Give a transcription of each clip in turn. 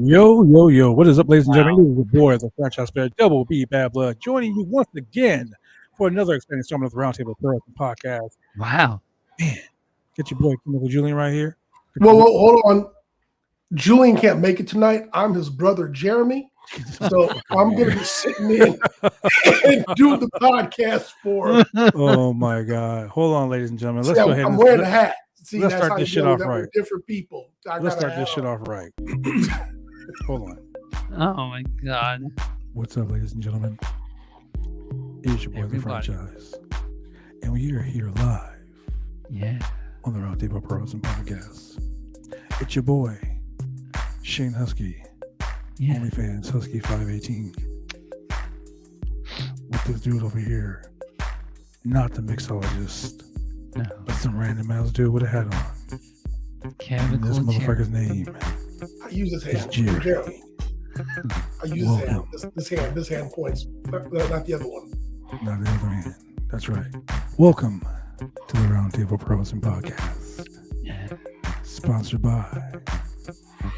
Yo. What is up, ladies and gentlemen? This is your boy, the franchise player, Double B Bad Blood, joining you once again for another exciting installment of the Roundtable podcast. Wow. Man, get your boy, Chemical Julian, right here. Well, hold on. Julian can't make it tonight. I'm his brother, Jeremy. So I'm going to be sitting in and doing the podcast for. Oh, my God. Hold on, ladies and gentlemen. Let's go ahead. I'm wearing a hat. See, let's start this shit off right. Different people. Let's start this shit off right. Hold on. Oh, my God. What's up, ladies and gentlemen? It's your boy, the franchise. And we are here live. Yeah. On the Roundtable podcast. It's your boy, Shane Husky. Yeah. OnlyFans Husky 518. With this dude over here, not the mixologist, but some random ass dude with a hat on. Kevin, this motherfucker's name. I use this hand. Jerry. I use this hand. This hand points, not the other one. Not the other hand. That's right. Welcome to the Roundtable podcast. Yeah. Sponsored by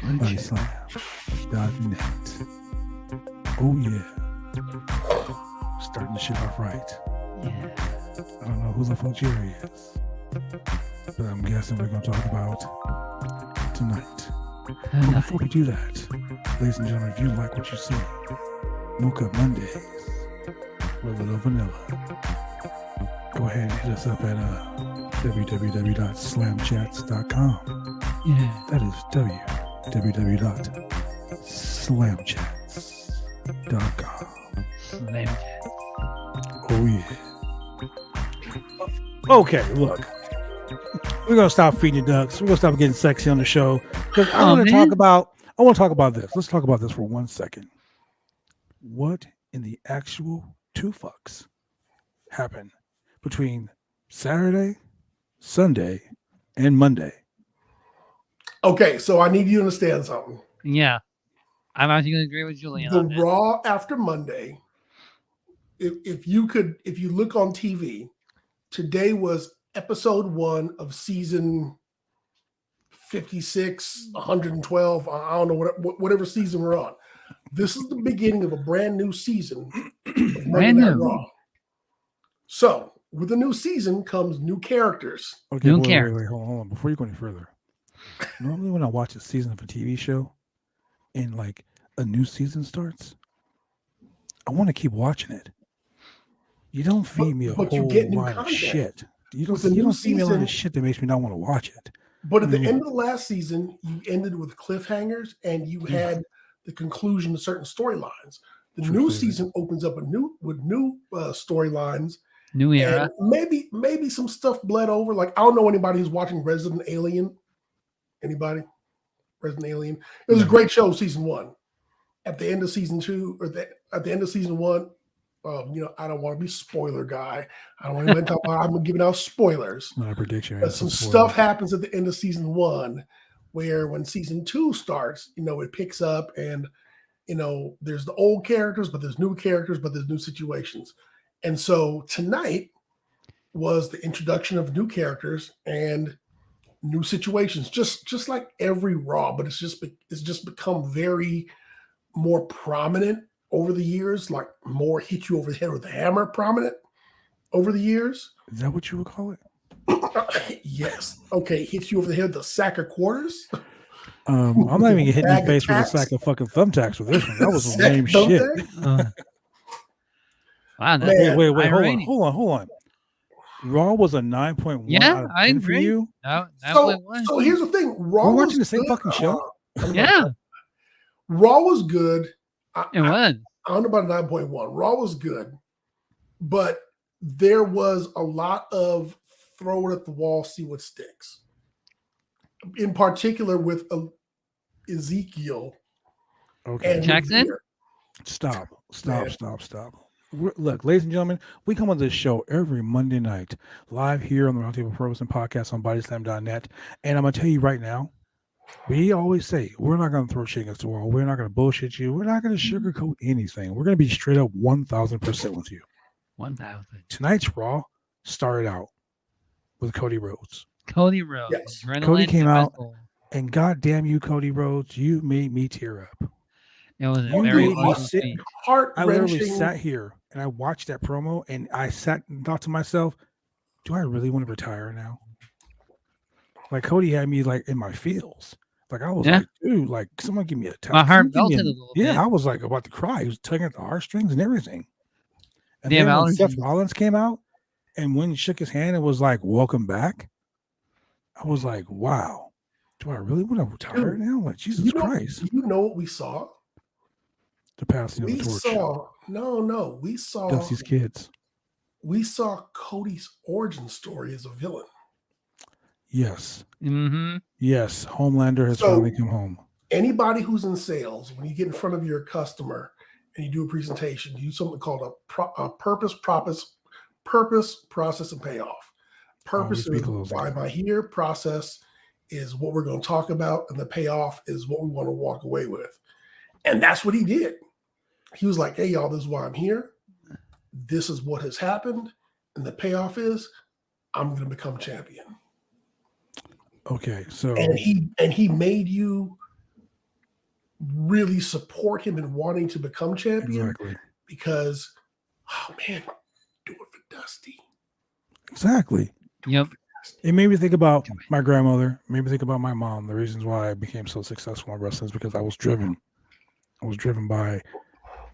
BodySlam.net. Oh yeah. Starting the shit off right. Yeah. I don't know who the fuck Jerry is, but I'm guessing we're going to talk about tonight. But before we do that, ladies and gentlemen, if you like what you see, Mocha Mondays with a little vanilla, go ahead and hit us up at www.slamchats.com. Yeah. That is www.slamchats.com. Slam chat. Oh yeah. Okay, look. We're gonna stop feeding you ducks. We're gonna stop getting sexy on the show because I want to talk about this. Let's talk about this for 1 second. What in the actual two fucks happened between Saturday, Sunday, and Monday? Okay, so I need you to understand something. Yeah. I'm actually going to agree with Julian. The Raw after Monday, if you look on TV, today was episode 1 of season 56, 112. I don't know whatever season we're on. This is the beginning of a brand new season. Brand new. Raw. So with a new season comes new characters. Okay, wait, hold on. Before you go any further, normally when I watch a season of a TV show and like a new season starts, I want to keep watching it. You don't feed me a whole lot of shit. You don't feed me a lot of shit that makes me not want to watch it. But at the end of the last season, you ended with cliffhangers and you had the conclusion of certain storylines. The new season opens up with new storylines. New era. Maybe some stuff bled over. Like, I don't know anybody who's watching Resident Alien. Anybody? Resident Alien. It was a great show, season 1. At the end of season 2, or at the end of season 1, I don't want to be spoiler guy. I don't want to talk about. I'm giving out spoilers. Not a prediction. But some stuff happens at the end of season 1, where when season 2 starts, it picks up, and there's the old characters, but there's new characters, but there's new situations. And so tonight was the introduction of new characters and new situations, just like every Raw, but it's just become very more prominent over the years, like more hit you over the head with a hammer prominent over the years. Is that what you would call it? Yes. Okay, hits you over the head with a sack of quarters. I'm not even hitting the face with a sack of fucking thumbtacks with this one. That was some lame shit. Wow, wait, hold on. Raw was a 9.1. Yeah, I agree. For you. So here's the thing. We're watching the same fucking show. Yeah. Raw was good. It was. I don't know about 9.1. Raw was good, but there was a lot of throw it at the wall, see what sticks. In particular with Ezekiel. Okay. Jackson? Stop. Look, ladies and gentlemen, we come on this show every Monday night, live here on the Roundtable podcast on BodySlam.net. And I'm going to tell you right now, we always say, we're not going to throw shit against the wall. We're not going to bullshit you. We're not going to sugarcoat anything. We're going to be straight up 1,000% with you. 1,000. Tonight's Raw started out with Cody Rhodes. Cody Rhodes. Yes. Cody came out. And goddamn you, Cody Rhodes, you made me tear up. It was a You very made me emotional sit. speech. I literally Heart-wrenching. sat here and I watched that promo and I sat and thought to myself, do I really want to retire now? Like Cody had me like in my feels. Like I was Yeah. like, dude, like someone give me a tap. My heart Someone give me melted a little yeah, bit. I was like about to cry. He was tugging at the heartstrings and everything. And Damn then when Seth allergies. Rollins came out and when he shook his hand and was like, welcome back, I was like, wow, do I really want to retire now? Like Jesus Christ. Do you know what we saw? The passing of We the torch. saw we saw Dusty's kids. we saw Cody's origin story as a villain. Yes. Mm-hmm. Yes. Homelander has finally come home. Anybody who's in sales, when you get in front of your customer and you do a presentation, you use something called a purpose, process, and payoff. Purpose is why am I here? Process is what we're going to talk about, and the payoff is what we want to walk away with. And that's what he did. He was like, hey, y'all, this is why I'm here. This is what has happened. And the payoff is I'm going to become champion. Okay. So and he made you really support him in wanting to become champion. Exactly. Because, oh man, do it for Dusty. Exactly. Yep. It made me think about my grandmother, made me think about my mom. The reasons why I became so successful in wrestling is because I was driven. I was driven by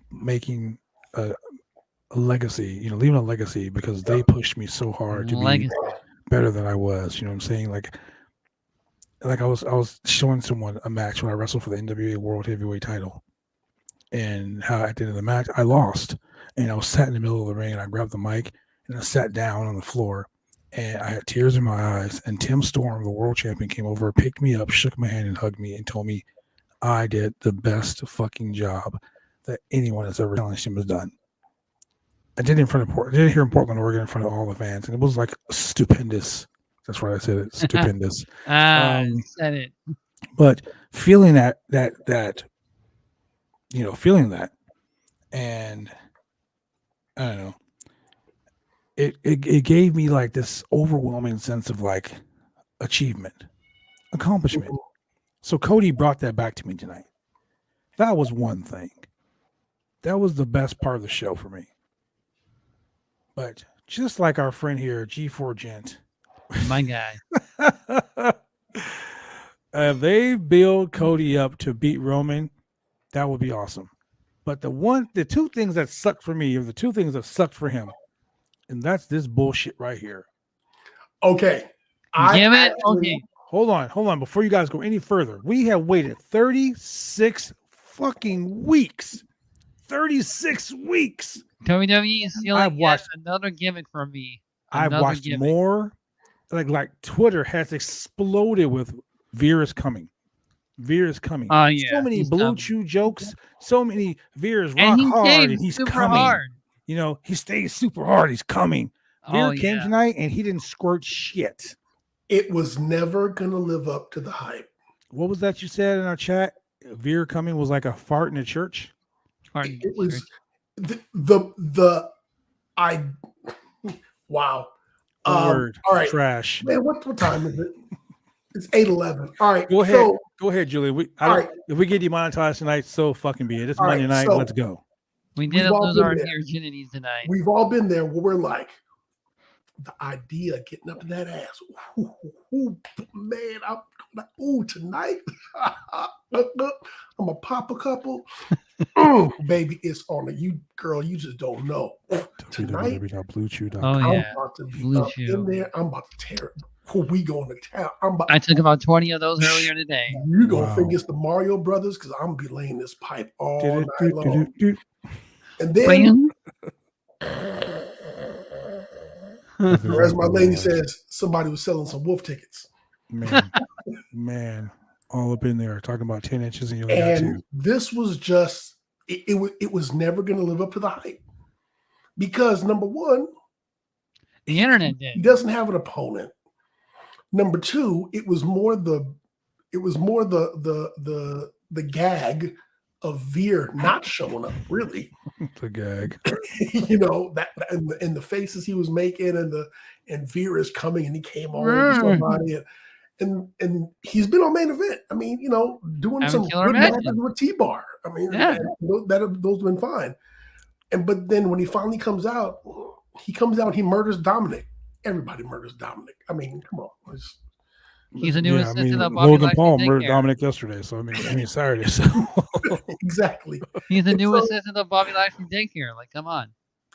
making a legacy, leaving a legacy because they pushed me so hard to be better than I was. You know what I'm saying? Like I was showing someone a match when I wrestled for the NWA World Heavyweight title, and how at the end of the match I lost, and I was sat in the middle of the ring, and I grabbed the mic and I sat down on the floor, and I had tears in my eyes. And Tim Storm, the world champion, came over, picked me up, shook my hand, and hugged me, and told me I did the best fucking job that anyone has ever challenged him has done. I did it in front of I did it here in Portland, Oregon, in front of all the fans, and it was like stupendous. That's right, I said it, stupendous. Said it. But feeling that, feeling that, and I don't know, it gave me like this overwhelming sense of like achievement, accomplishment. So Cody brought that back to me tonight. That was one thing. That was the best part of the show for me. But just like our friend here, G4 Gent, my guy, they build Cody up to beat Roman, that would be awesome. But the two things that sucked for me are the two things that sucked for him, and that's this bullshit right here. Okay. Okay. Hold on. Before you guys go any further, we have waited 36 fucking weeks. 36 weeks. WWE is stealing I've watched another gimmick from me. I've watched more. Like Twitter has exploded with Veer is coming. Veer is coming. Oh yeah. So many Blue Chew jokes. So many Veer is rock and hard and he's coming. Hard. He stays super hard. He's coming. Veer came tonight and he didn't squirt shit. It was never gonna live up to the hype. What was that you said in our chat? Veer coming was like a fart in a church. It was wow. Word. All right. Trash. Man, what time is it? It's 8:11. All right. Go ahead. Go ahead, Julie. If we get demonetized tonight, so fucking be it. It's Monday night. Let's go. We didn't lose our virginities tonight. We've all been there where we're like, the idea of getting up in that ass. Ooh, man, tonight I'm gonna pop a couple. Baby, it's on you, girl. You just don't know. Tonight, I'm about to be up in there. I'm about to tear it. We going to town. I took about 20 of those earlier today. You're gonna think it's the Mario Brothers because I'm gonna be laying this pipe all night long. And then, or as my lady says, somebody was selling some wolf tickets. Man, all up in there talking about 10 inches and and this was just it was never going to live up to the hype because number one, the internet did. He doesn't have an opponent. Number two, it was more the gag of Veer not showing up, really. The gag. That and the faces he was making and Veer is coming and he came on with somebody and he's been on Main Event. I mean, doing Having some killer good matches. matches with T-Bar. I mean, Yeah. those have been fine. But then when he finally comes out, he murders Dominic. Everybody murders Dominic. I mean, come on. He's a new Yeah, I assistant mean, of Bobby Logan Lashley Paul murdered daycare. Dominic yesterday, so I mean Saturday. So Exactly. He's a And new so- assistant of Bobby Lashley daycare. Like, come on.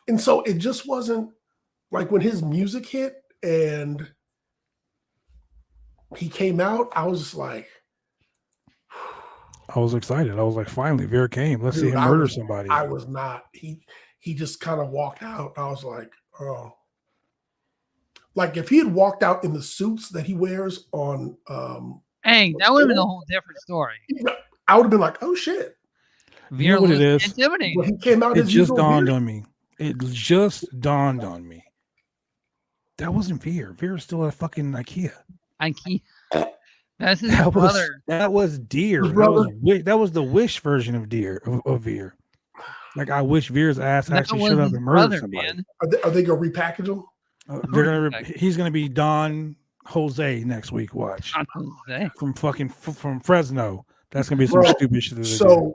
And so it just wasn't like when his music hit and he came out, I was just like, I was excited. I was like, finally, Veer came. Let's see dude, him murder somebody. I was not. He just kind of walked out. I was like, oh. Like if he had walked out in the suits that he wears on Hey, that would have been a whole different story. I would have been like, oh shit. Veer what it was is? intimidating. But he came out It as just usual dawned Veer. on me. It just dawned on me. That wasn't Veer. Veer's still at fucking IKEA. That's his brother. That was Deer. His brother? That was the Wish version of Deer of Veer. Like I wish Veer's ass That actually was showed up his and murdered brother, somebody. man. Are they gonna repackage him? He's gonna be Don Jose next week. Watch Not Jose. from Fresno. That's gonna be some Bro, stupid shit. So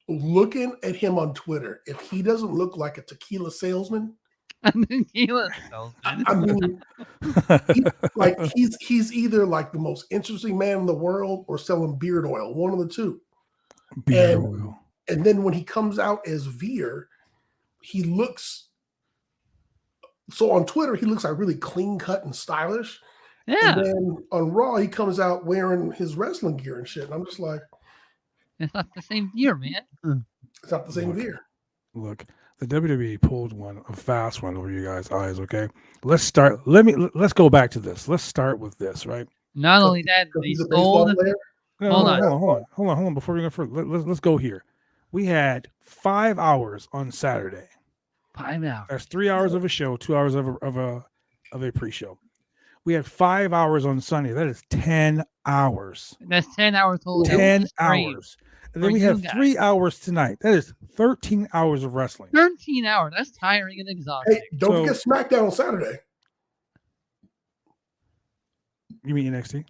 looking at him on Twitter, if he doesn't look like a tequila salesman, Tequila salesman. I mean, he's either like the most interesting man in the world or selling beard oil, one of the two. Beard oil. And then when he comes out as Veer, he looks so on Twitter, he looks like really clean cut and stylish. Yeah. And then on Raw, he comes out wearing his wrestling gear and shit. And I'm just like, It's not the same Veer, man. it's not the same Veer. Look, the WWE pulled a fast one over you guys' eyes. Okay, let's go back to this. Let's start with this, right? Not only that, they He's a baseball sold. player. No, hold on. Before we go further, let's go here. We had 5 hours on Saturday. 5 hours. That's 3 hours of a show, 2 hours of a pre-show. We had 5 hours on Sunday. That is 10 hours. That's 10 hours total. 10 hours. And then for we you have guys. 3 hours tonight. That is 13 hours of wrestling. 13 hours. That's tiring and exhausting. Hey, don't forget SmackDown on Saturday. You mean NXT?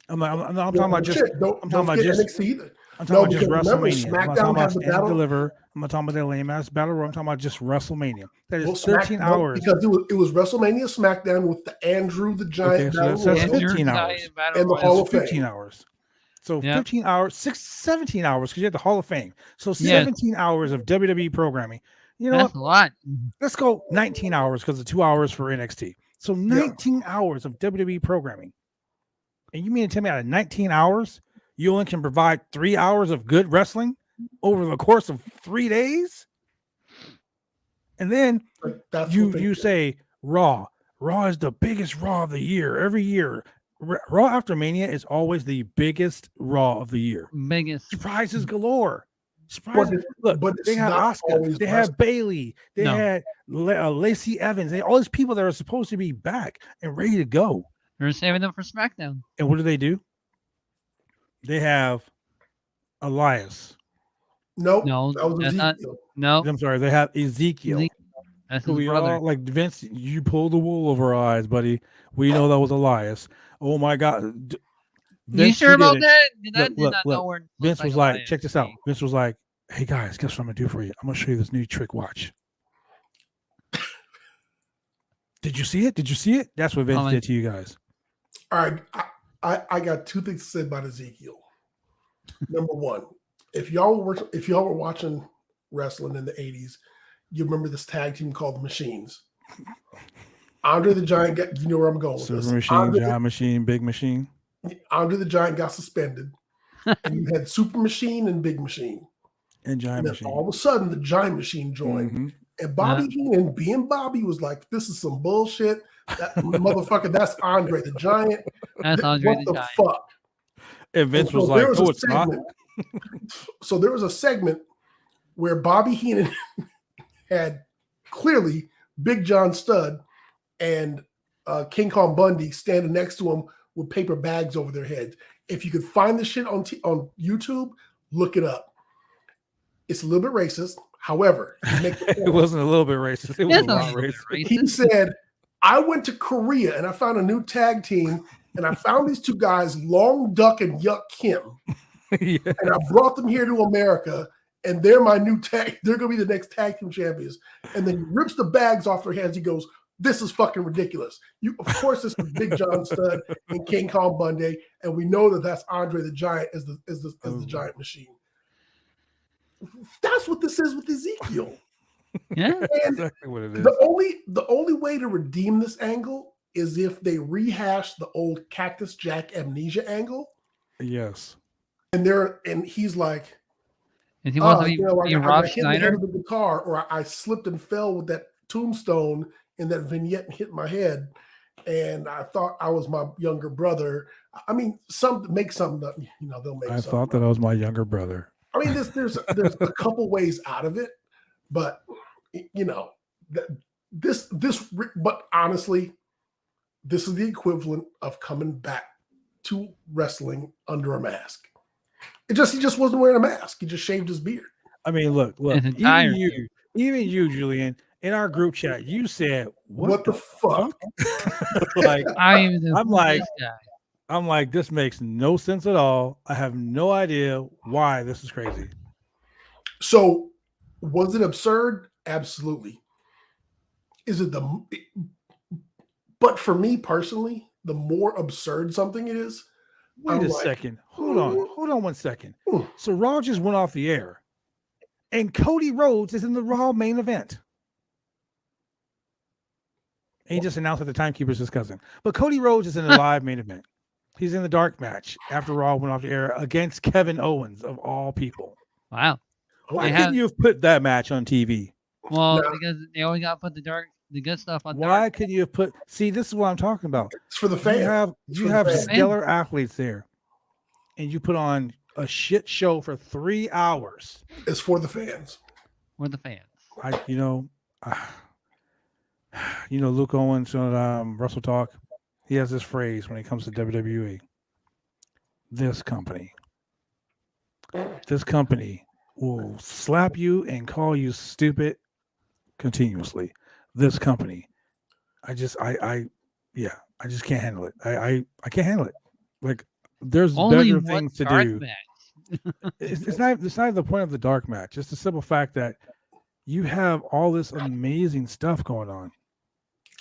I'm talking about just. Shit, I'm don't talking about forget just. NXT either. I'm talking about No, just because remember, WrestleMania. I'm not SmackDown talking about has the Stand and battle. Deliver. I'm not talking about that lame ass battle royal. I'm talking about just WrestleMania. That is Well, 13 hours. because it was WrestleMania SmackDown with the Andrew the Giant Okay, so that's Battle Royal. 15 hours. And the Hall of Fame. 15 hours. So Yeah. 15 hours, 17 hours because you had the Hall of Fame. So Yes. 17 hours of WWE programming. You know That's what? a lot. Let's go 19 hours because of 2 hours for NXT. So 19 hours of WWE programming. And you mean to tell me out of 19 hours, you only can provide 3 hours of good wrestling over the course of 3 days? And then That's what they you did. say Raw. Raw is the biggest Raw of the year every year. Raw after Mania is always the biggest Raw of the year. Biggest. Surprises galore. Surprises. But Look, it's they had not Asuka. always They had Bailey. They No. had Lacey Evans. They all these people that are supposed to be back and ready to go. They're saving them for SmackDown. And what do? They have Elias. Nope. No, that was that's not- Ezekiel. No. I'm sorry. They have Ezekiel. That's Who his we brother. all like Vince. You pulled the wool over our eyes, buddy. We know that was Elias. Oh my God. You sure about did it. that? That Look, did look, not look. know where. it Vince looks was like like, check this out. Vince was like, hey guys, guess what I'm gonna do for you? I'm gonna show you this new trick watch. Did you see it? That's what Vince my- did to you guys. All right. I got two things to say about Ezekiel. Number one, if y'all were watching wrestling in the 80s, you remember this tag team called the Machines. Andre the Giant got, you know where I'm going with Super this. Machine, Giant Machine, Big Machine. Andre the Giant got suspended, and you had Super Machine and Big Machine. And Giant And then Machine. all of a sudden, the Giant Machine joined. Mhm. And Bobby Heenan, being Bobby, was like, this is some bullshit. That motherfucker, that's Andre the Giant. That's Andre What the the Giant. fuck? And Vince And was so like, there was no, a it's not. segment- So there was a segment where Bobby Heenan had clearly Big John Studd and King Kong Bundy standing next to him with paper bags over their heads. If you could find this shit on YouTube, look it up. It's a little bit racist. However, he makes the It point. wasn't a little bit racist. It was That's a lot not racist. He racist. said, I went to Korea and I found a new tag team And I found these two guys, Long Duck and Yuck Kim, and I brought them here to America, and they're my new tag. They're going to be the next tag team champions. And then he rips the bags off their hands. He goes, "This is fucking ridiculous." Of course, this is Big John Studd and King Kong Bundy, and we know that that's Andre the Giant as the Giant Machine. That's what this is with Ezekiel. Yeah, and exactly what it is. The only way to redeem this angle is if they rehash the old Cactus Jack Amnesia angle. Yes. And he's like, if he wants to be Rob hit the head Schneider, of the guitar, or I slipped and fell with that tombstone in that vignette and hit my head, and I thought I was my younger brother. I mean, make something up, they'll make. I thought that I was my younger brother. I mean, there's a couple ways out of it, but but honestly, this is the equivalent of coming back to wrestling under a mask. He just wasn't wearing a mask. He just shaved his beard. I mean, look, even you, Julian, in our group chat, you said, "What the fuck?" Like, I'm like, this makes no sense at all. I have no idea why this is crazy. So, was it absurd? Absolutely. But for me personally, the more absurd something is. Wait a second. Hold on 1 second. So Raw just went off the air, and Cody Rhodes is in the Raw main event. And he just announced that the timekeeper's his cousin. But Cody Rhodes is in the live main event. He's in the dark match after Raw went off the air against Kevin Owens, of all people. Wow. Why couldn't you have put that match on TV? Well, because they always got to put the good stuff on. Why could you have put? See, this is what I'm talking about. It's for the fans. You have stellar athletes there, and you put on a shit show for 3 hours. It's for the fans. For the fans. Luke Owens on Wrestle Talk. He has this phrase when it comes to WWE. This company will slap you and call you stupid continuously. This company, I just can't handle it. I can't handle it. Like, there's only better things to do. Match. it's not the point of the dark match. It's the simple fact that you have all this amazing stuff going on.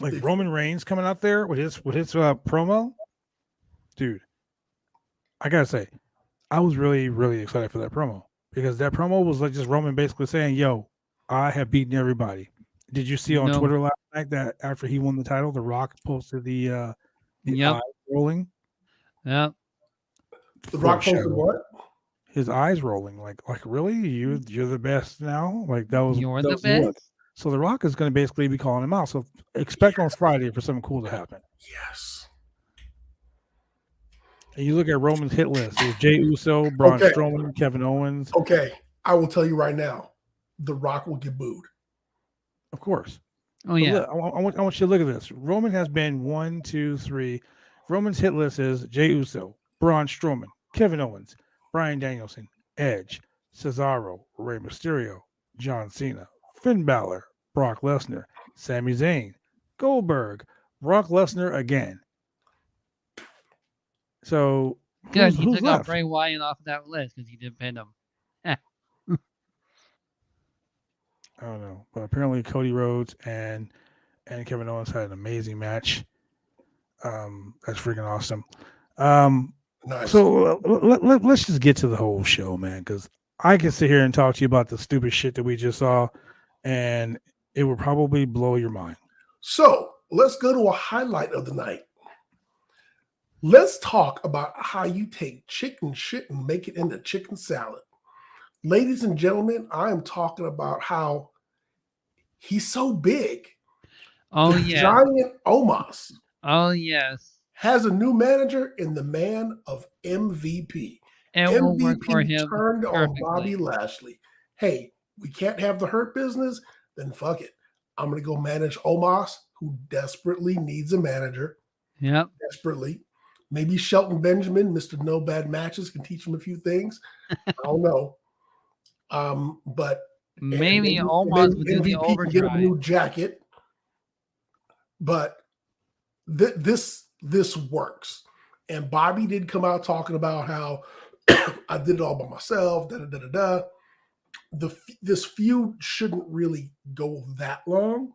Like Roman Reigns coming out there with his promo, dude. I gotta say, I was really, really excited for that promo, because that promo was like just Roman basically saying, "Yo, I have beaten everybody." Did you see on Twitter last night that after he won the title, The Rock posted the eyes rolling? Yeah. The Rock posted what? His eyes rolling, like really? You're the best now? Like you're the best. What? So The Rock is going to basically be calling him out. So expect on Friday for something cool to happen. Yes. And you look at Roman's hit list: there's Jey Uso, Braun Strowman, Kevin Owens. Okay, I will tell you right now, The Rock will get booed. Of course. Oh yeah. Look, I want you to look at this. Roman has been 1, 2, 3. Roman's hit list is Jey Uso, Braun Strowman, Kevin Owens, Bryan Danielson, Edge, Cesaro, Rey Mysterio, John Cena, Finn Balor, Brock Lesnar, Sami Zayn, Goldberg, Brock Lesnar again. So good. He took off Bray Wyatt off of that list because he did pin him. I don't know, but apparently Cody Rhodes and Kevin Owens had an amazing match. That's freaking awesome. Nice. So let's just get to the whole show, man, because I can sit here and talk to you about the stupid shit that we just saw, and it would probably blow your mind. So let's go to a highlight of the night. Let's talk about how you take chicken shit and make it into chicken salad. Ladies and gentlemen, I am talking about how he's so big. Oh, yeah. Giant Omos. Oh, yes. Has a new manager in the man of MVP. And MVP will work for him turned on perfectly. Bobby Lashley. Hey, we can't have the Hurt business? Then fuck it. I'm going to go manage Omos, who desperately needs a manager. Yep. Desperately. Maybe Shelton Benjamin, Mr. No Bad Matches, can teach him a few things. I don't know. But maybe Omos would do the MVP get a overdrive. new jacket. But this works. And Bobby did come out talking about how I did it all by myself. Da da da da da. This feud shouldn't really go that long.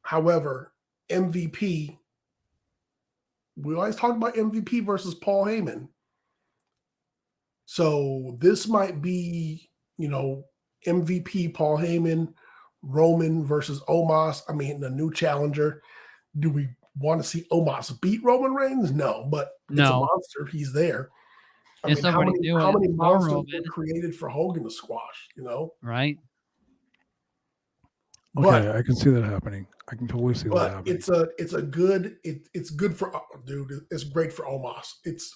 However, MVP. We always talk about MVP versus Paul Heyman. So this might be, MVP Paul Heyman, Roman versus Omos. I mean, the new challenger. Do we want to see Omos beat Roman Reigns? No, but it's a monster. He's there. I mean, how many monsters were created for Hogan to squash? Right? Okay, I can see that happening. I can totally see that happening. But it's good for dude. It's great for Omos. It's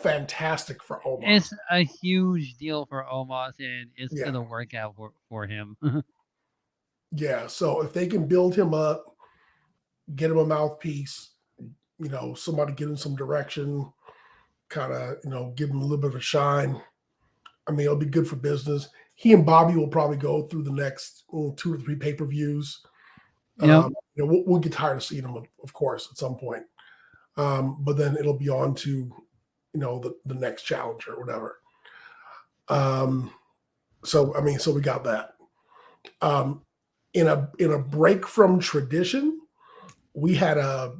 fantastic for Omos. It's a huge deal for Omos, and it's gonna work out for him. Yeah. So if they can build him up, get him a mouthpiece, somebody get him some direction, kind of, give him a little bit of a shine. I mean, it'll be good for business. He and Bobby will probably go through the next 2 or 3 pay-per-views. Yep. We'll get tired of seeing them, of course, at some point. But then it'll be on to, the next challenger or whatever. So we got that. In a break from tradition, we had a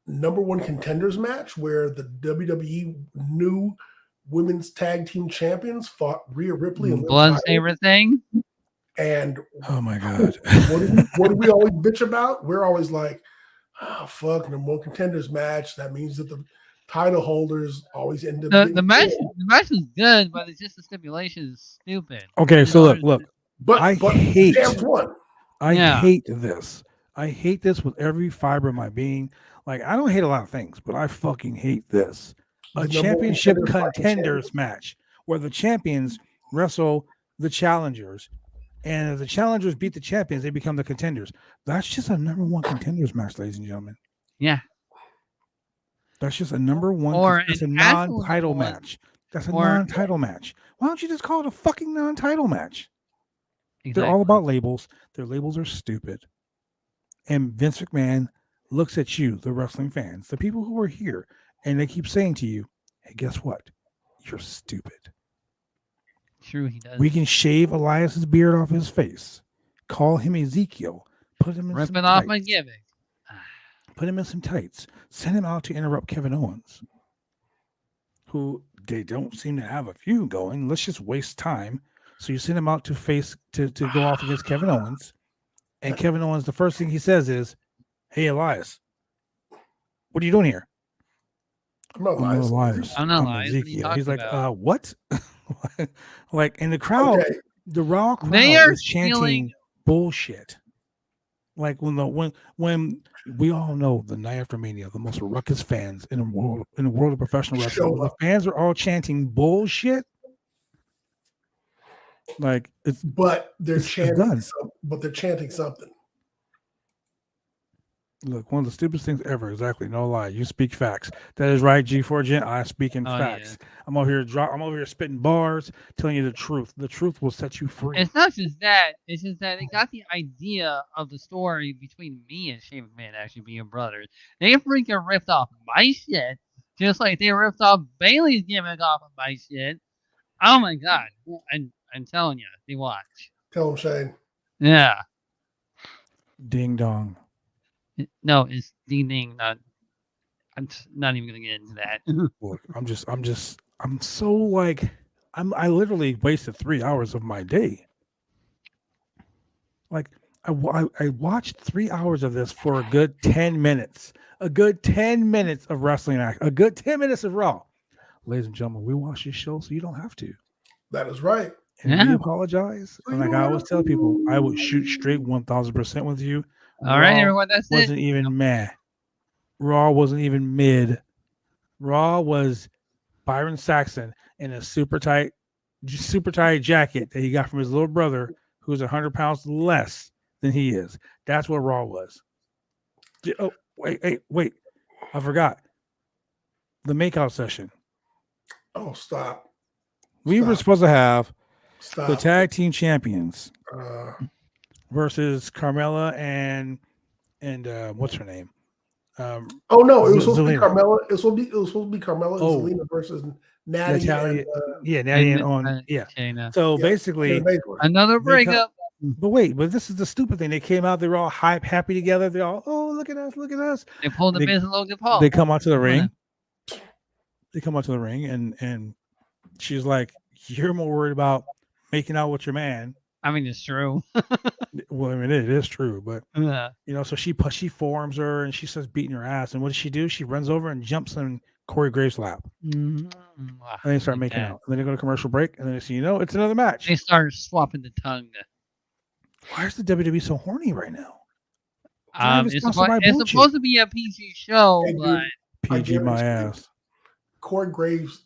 number 1 contenders match where the WWE new women's tag team champions fought Rhea Ripley and Blood favorite thing. And oh my god, what do we always bitch about? We're always like, oh fuck, no more contenders match. That means that the title holders always end up the match. The match is good, but it's just the stipulation is stupid. Okay, so look. But I hate this. I hate this with every fiber of my being. Like, I don't hate a lot of things, but I fucking hate this. A championship contenders match where the champions wrestle the challengers, and if the challengers beat the champions, they become the contenders. That's just a number 1 contenders match, ladies and gentlemen. Yeah. That's just a number 1. Or it's a non-title match. That's a non-title match. Why don't you just call it a fucking non-title match? Exactly. They're all about labels. Their labels are stupid. And Vince McMahon looks at you, the wrestling fans, the people who are here, and they keep saying to you, hey, guess what? You're stupid. True, he does. We can shave Elias's beard off his face, call him Ezekiel, put him in ripping off my gimmick, put him in some tights, send him out to interrupt Kevin Owens, who they don't seem to have a feud going. Let's just waste time. So you send him out to go off against Kevin Owens, and Kevin Owens, the first thing he says is, "Hey Elias, what are you doing here?" I'm not Elias. I'm not Elias. Ezekiel. He's like, what? Like in the crowd, the Raw crowd is chanting bullshit. Like when we all know the night after Mania, the most ruckus fans in the world of professional wrestling, the fans are all chanting bullshit. Like but they're chanting something. Look, one of the stupidest things ever. Exactly, no lie. You speak facts. That is right, G4 Gent. I speak in facts. Yeah. I'm over here spitting bars, telling you the truth. The truth will set you free. It's not just that. It's just that they got the idea of the story between me and Shane McMahon actually being brothers. They freaking ripped off my shit, just like they ripped off Bailey's gimmick off of my shit. Oh my god! I'm telling you, they watch. Tell them, Shane. Yeah. Ding dong. No, it's ding ding. I'm not even gonna get into that. Look, I'm so like, I literally wasted 3 hours of my day. Like I watched 3 hours of this for a good 10 minutes. A good 10 minutes of wrestling act. A good 10 minutes of Raw. Ladies and gentlemen, we watch this show so you don't have to. That is right. And we apologize. And like I always tell people, I would shoot straight 1,000% with you. All right, everyone, that's it. Wasn't even meh. Raw wasn't even mid. Raw was Byron Saxton in a super tight jacket that he got from his little brother, who's 100 pounds less than he is. That's what Raw was. Oh, wait. I forgot. The makeout session. Oh, stop. We were supposed to have the tag team champions versus Carmella and what's her name? Oh no, it was supposed to be Zelina. Carmella. It was supposed to be Carmella and Oh. Zelina versus Natty Natalia, and Natty and Shayna. So yeah, basically, Shayna Baszler. Another breakup. but this is the stupid thing. They came out, they were all happy together. They all, oh, look at us. They pulled the Miz and Logan Paul. They come out to the ring. They come out to the ring, and she's like, "You're more worried about making out with your man." I mean, it's true. Well, I mean, it is true, but Yeah. so she forms her, and she starts beating her ass. And what does she do? She runs over and jumps in Corey Graves' lap, and they start making out. And then they go to commercial break, and then it's another match. They start swapping the tongue. Why is the WWE so horny right now? It's supposed to be a PG show, Hey, but PG my ass. Corey Graves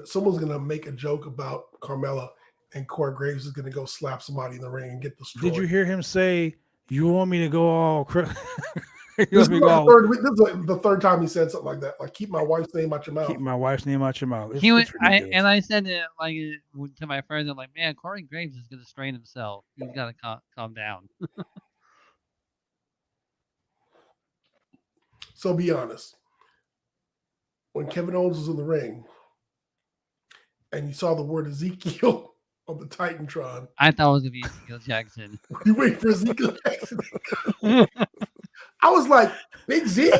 someone's gonna make a joke about Carmella, and Corey Graves is gonna go slap somebody in the ring and get destroyed. Did you hear him say, "You want me to go all"? This is the third time he said something like that. Like, keep my wife's name out your mouth. Keep my wife's name out your mouth. I said it like to my friends. I'm like, man, Corey Graves is gonna strain himself. He's gotta calm down. So be honest. When Kevin Owens was in the ring, and you saw the word Ezekiel on the Titantron, I thought it was gonna be Ezekiel Jackson. You wait for Ezekiel Jackson. I was like, Big Zeke.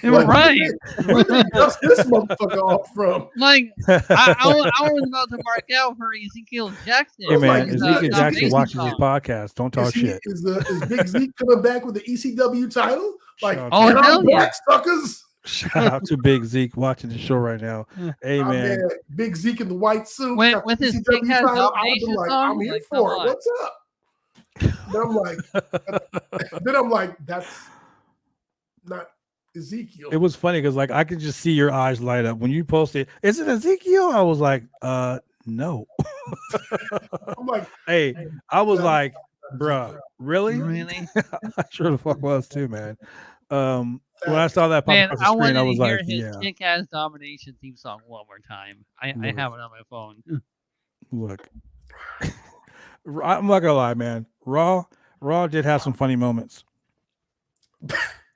Right. Where did they dust this motherfucker off from? Like, I was about to mark out for Ezekiel Jackson. Hey man, like, Ezekiel Jackson watches his podcast. Don't talk shit. Is Big Zeke coming back with the ECW title? Like, hell yeah, suckers. Shout out to Big Zeke watching the show right now. Hey man, Big Zeke in the white suit with his big ass domination like, song. I'm here for it. What's up? Then I'm like, that's not Ezekiel. It was funny because like I could just see your eyes light up when you posted. Is it Ezekiel? I was like, no. I'm like, hey, I was like, bruh, really? Really? I sure the fuck was too, man. When I saw that pop Man, across the screen, I was like, his kick-ass domination theme song one more time. I have it on my phone. Look, I'm not gonna lie, man. Raw did have some funny moments.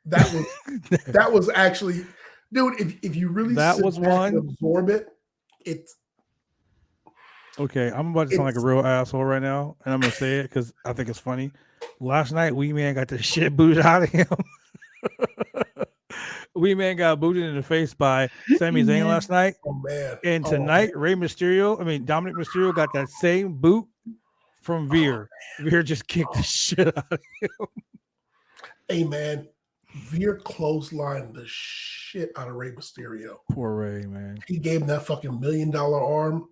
That was actually, dude. If you really absorb it, it's okay. I'm about to sound like a real asshole right now, and I'm gonna say it because I think it's funny. Last night, Wee Man got the shit booted out of him. Wee Man got booted in the face by Sami Zayn last night. Oh man! And tonight, Dominic Mysterio got that same boot from Veer. Veer just kicked the shit out of him. Hey man, Veer clotheslined the shit out of Rey Mysterio. Poor Rey, man. He gave him that fucking $1 million arm.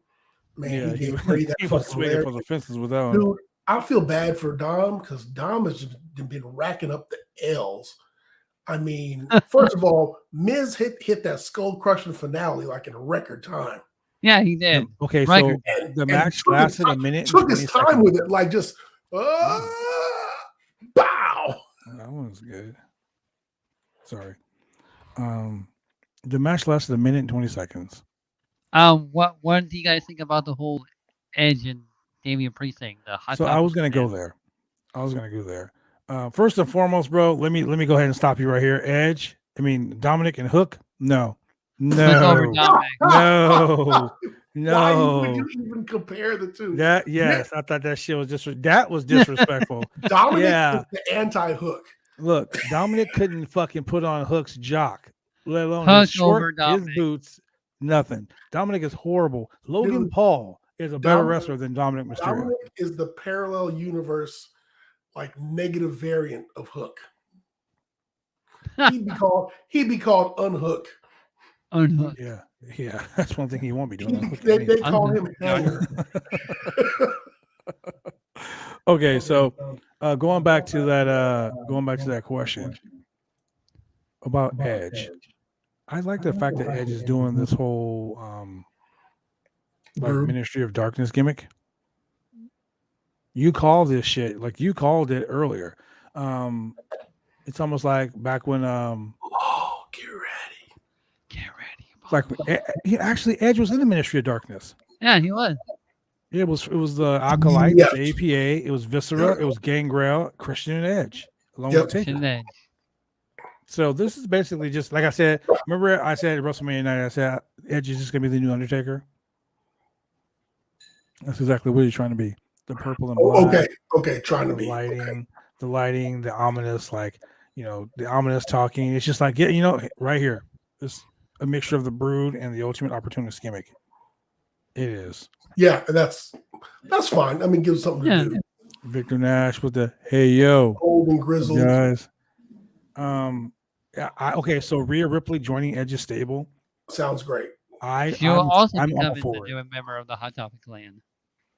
Man, yeah, he gave Rey that fucking swinging for the fences with that one. Dude, I feel bad for Dom because Dom has just been racking up the L's. I mean, first of all, Miz hit that skull crushing finale like in a record time. Yeah, he did. Okay, so the match lasted a minute. Took his time with it, like just bow. That one was good. Sorry. The match lasted a minute and 20 seconds. What do you guys think about the whole Edge and Damian Priest thing? I was gonna go there. First and foremost, bro, let me go ahead and stop you right here. Edge, Dominic and Hook, no. Why would you even compare the two? I thought that shit was disrespectful. Dominic is the anti-Hook. Look, Dominic couldn't fucking put on Hook's jock, let alone Hook his short, over Dominic. his boots, nothing. Dominic is horrible. Logan Paul is a better wrestler than Dominic Mysterio. Dominic is the parallel universe, like negative variant of Hook. He'd be called Unhook. Unhook. Yeah, that's one thing he won't be doing. They call him Hanger. Okay, so going back to that question about Edge, I like the fact that Edge is doing this whole Ministry of Darkness gimmick. You call this shit like you called it earlier. It's almost like back when Get ready. Like actually Edge was in the Ministry of Darkness. Yeah, he was. It was the Acolyte, the APA, it was Viscera, it was Gangrel, Christian and Edge, along with Taker. So this is basically just like I said. Remember, I said WrestleMania night. I said Edge is just gonna be the new Undertaker. That's exactly what he's trying to be. The purple and black. Okay, trying to The be. lighting, the lighting, the ominous, like the ominous talking. It's just like right here. It's a mixture of the Brood and the Ultimate Opportunist gimmick. It is. Yeah, that's fine. I mean, give something to do. Victor Nash with the hey yo, old and grizzled guys. Yeah. Okay. So Rhea Ripley joining Edge's stable sounds great. She'll also I'm become all for a member of the Hot Topic clan.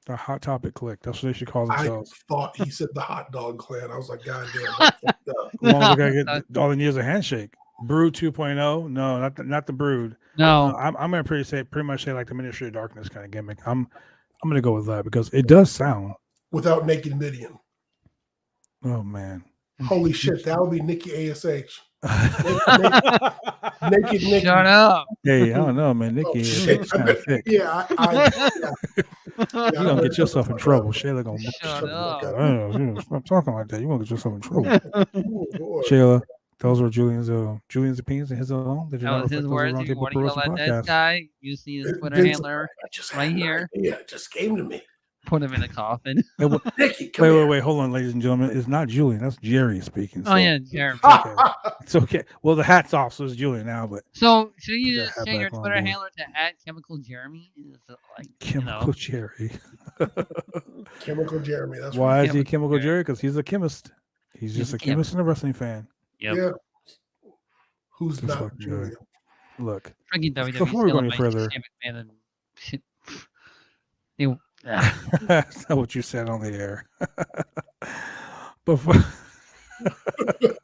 The Hot Topic Clique. That's what they should call themselves. I thought he said the Hot Dog Clan. I was like, God damn. That's fucked up. Well, we gotta get all they need is a handshake. Brood 2.0. No, not the Brood. No, I'm gonna pretty much say like the Ministry of Darkness kind of gimmick. I'm gonna go with that because it does sound without Naked Midian. Oh man. Holy shit, that would be Nikki ASH. Naked Nikki. Shut up. Hey, I don't know, man. Nikki is kind of thick. Yeah, You're gonna get yourself in trouble. Shayla gonna Shut up. Stop talking like that. You gonna get yourself in trouble. Shayla, those were Julian's opinions and his own. That was his words. What are you gonna let this guy? You see his Twitter handler right here. Yeah, it just came to me. Put him in a coffin. Nikki, wait, hold on, ladies and gentlemen. It's not Julian. That's Jerry speaking. So. Oh yeah, Jerry. It's okay. Well, the hat's off, so it's Julian now. But so should you just change your Twitter handler to @ChemicalJeremy? Chemical Jerry. Chemical Jeremy. That's why is he Chemical Jerry? Because he's a chemist. He's just a chemist and a wrestling fan. Yep. Yeah. Who's not Julian? Look. Before we go any further. That's not what you said on the air. Before,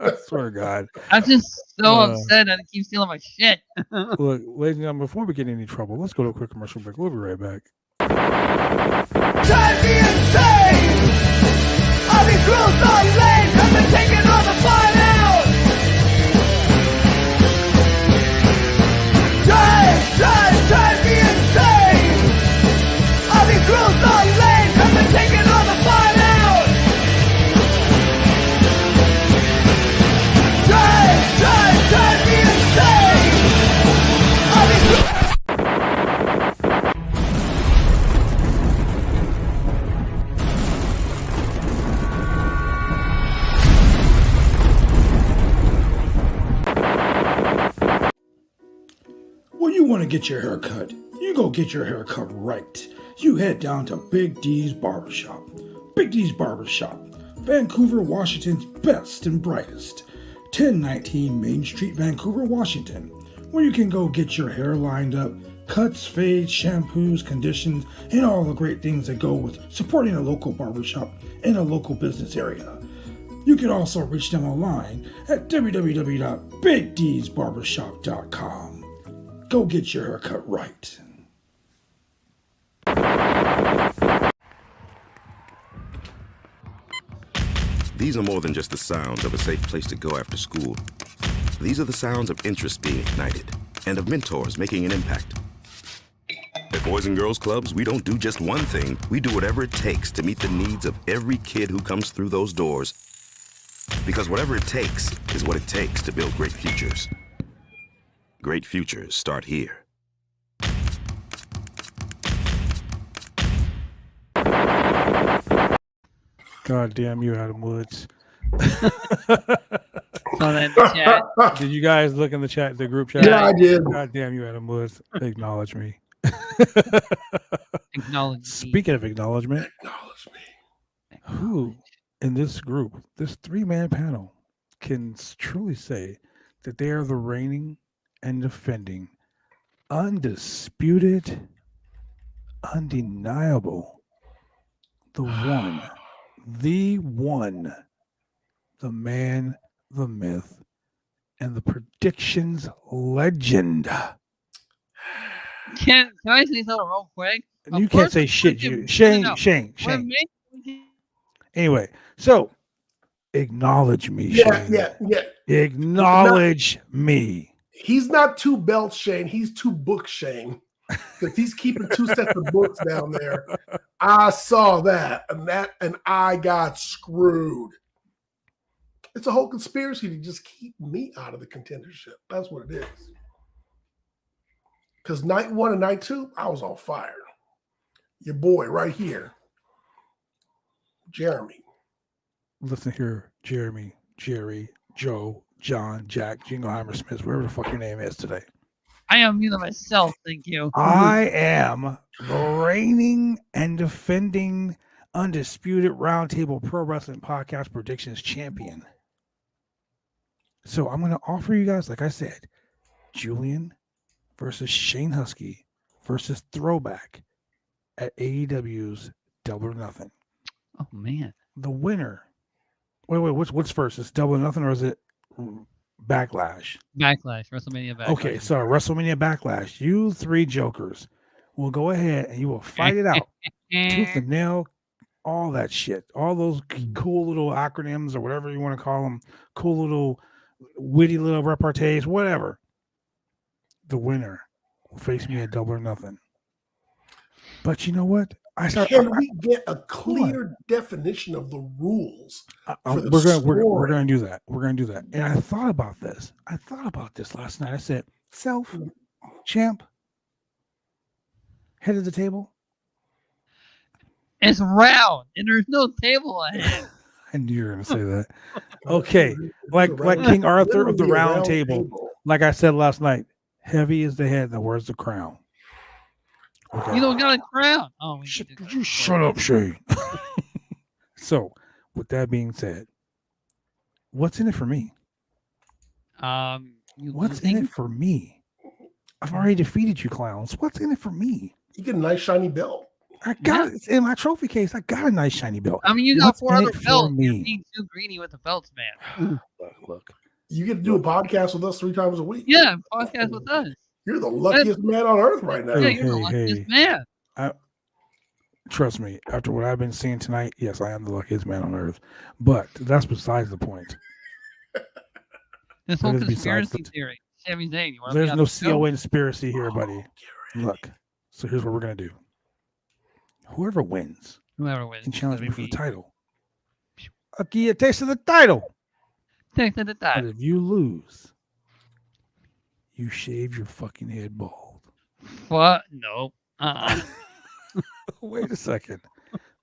I swear to God, I'm just so upset that it keeps stealing my shit. Look, ladies and gentlemen, before we get in any trouble, let's go to a quick commercial break. We'll be right back. Drive me insane! All these rules are lame, have been taking all the fun out! Drive me insane! All these rules are lame, have been taking all the fun out! Drive me insane! All these you want to get your hair cut, you go get your hair cut right. You head down to Big D's Barbershop. Big D's Barbershop, Vancouver, Washington's best and brightest. 1019 Main Street, Vancouver, Washington, where you can go get your hair lined up, cuts, fades, shampoos, conditions, and all the great things that go with supporting a local barbershop in a local business area. You can also reach them online at www.bigdsbarbershop.com. Go get your haircut right. These are more than just the sounds of a safe place to go after school. These are the sounds of interest being ignited and of mentors making an impact. At Boys and Girls Clubs, we don't do just one thing. We do whatever it takes to meet the needs of every kid who comes through those doors. Because whatever it takes is what it takes to build great futures. Great futures start here. God damn you, Adam Woods. Did you guys look in the chat, the group chat? Yeah, I did. God damn you, Adam Woods. Acknowledge me. Acknowledge. Speaking of acknowledgement, who in this group, this three-man panel, can truly say that they are the reigning and defending, undisputed, undeniable, the one, the man, the myth, and the predictions legend. Can I say something real quick? You can't say shit, Shane. Anyway, so acknowledge me, Shane. Yeah. Acknowledge me. He's not two belts, Shane. He's two books, Shane. Because he's keeping two sets of books down there. I saw that, and I got screwed. It's a whole conspiracy to just keep me out of the contendership. That's what it is. Because night 1 and night 2, I was on fire. Your boy right here, Jeremy. Listen here, Jeremy, Jerry, Joe, John, Jack, Jingleheimer Smith, whatever the fuck your name is today. I am muting myself, thank you. I am the reigning and defending undisputed Roundtable Pro Wrestling Podcast Predictions champion. So I'm going to offer you guys, like I said, Julian versus Shane Husky versus Throwback at AEW's Double or Nothing. Oh man, The winner. Wait, what's first? Is Double or Nothing or is it Backlash? Backlash, WrestleMania Backlash. Okay, so WrestleMania Backlash. You three jokers will go ahead and you will fight it out. Tooth and nail, all that shit. All those cool little acronyms or whatever you want to call them. Cool little, witty little repartees, whatever. The winner will face me at Double or Nothing. But you know what? Can we get a clear definition of the rules? We're gonna do that. We're gonna do that. And I thought about this. Last night. I said, self, champ, head of the table. It's round, and there's no table ahead. I knew you were gonna say that. Okay, like King Arthur of the Round Table. Like I said last night, heavy is the head that wears the crown. Okay. You don't got a crown. Oh, you shut up, Shane. So, with that being said, what's in it for me? What's in it for me? I've already defeated you clowns. What's in it for me? You get a nice shiny belt. I got it in my trophy case. I got a nice shiny belt. I mean, you got 4 other belts. You're being too greedy with the belts, man. Look. You get to do a podcast with us 3 times a week. Yeah, podcast with us. You're the luckiest man on earth right now. Yeah, you're the luckiest man. Trust me, after what I've been seeing tonight, yes, I am the luckiest man on earth. But that's besides the point. This whole conspiracy theory. Sami Zayn, there's no COA conspiracy here, buddy. Look, so here's what we're going to do. Whoever wins can challenge me for the title. I'll give you a taste of the title. Taste of the title. But if you lose, you shave your fucking head bald. What? No. Wait a second.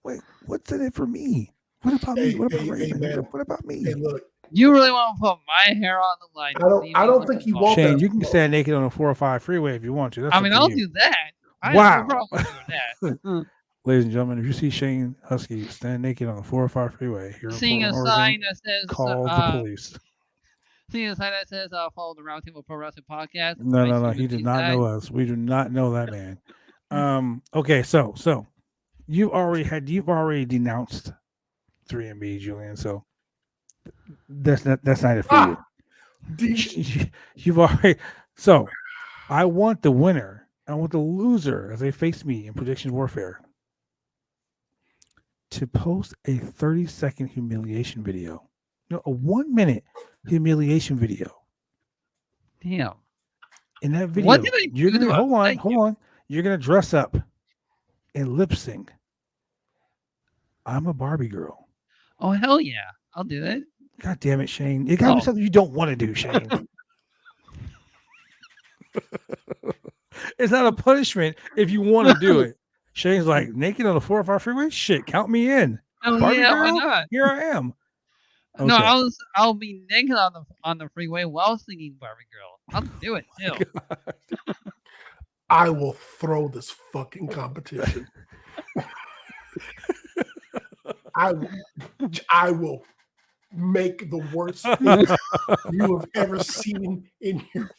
Wait, what's in it for me? What about me? What about Raven? What about me? Hey, look. You really want to put my hair on the line? I don't think you want Shane, you can stand naked on a 405 freeway if you want to. That's I'll do that. Wow. That. Ladies and gentlemen, if you see Shane Husky stand naked on the 405 freeway here seeing in a Oregon, sign that says call the police. Seeing a sign that says follow the Roundtable Pro Wrestling Podcast. No. He did not know us. We do not know that man. Okay, so you've already denounced 3MB, Julian. So that's not it for you. You've already. So I want the winner. I want the loser as they face me in Prediction Warfare to post a 30-second humiliation video. No, a 1-minute humiliation video. Damn. In that video, what did I you're gonna do? hold on. You're gonna dress up and lip sync. I'm a Barbie girl. Oh hell yeah. I'll do it. God damn it, Shane. It gotta be something you don't want to do, Shane. It's not a punishment if you want to do it. Shane's like, naked on the 405 freeway? Shit, count me in. Oh Barbie yeah, girl, why not? Here I am. Okay. No, I'll be naked on the freeway while singing Barbie Girl. I'll do it too. I will throw this fucking competition. I will make the worst thing you have ever seen in your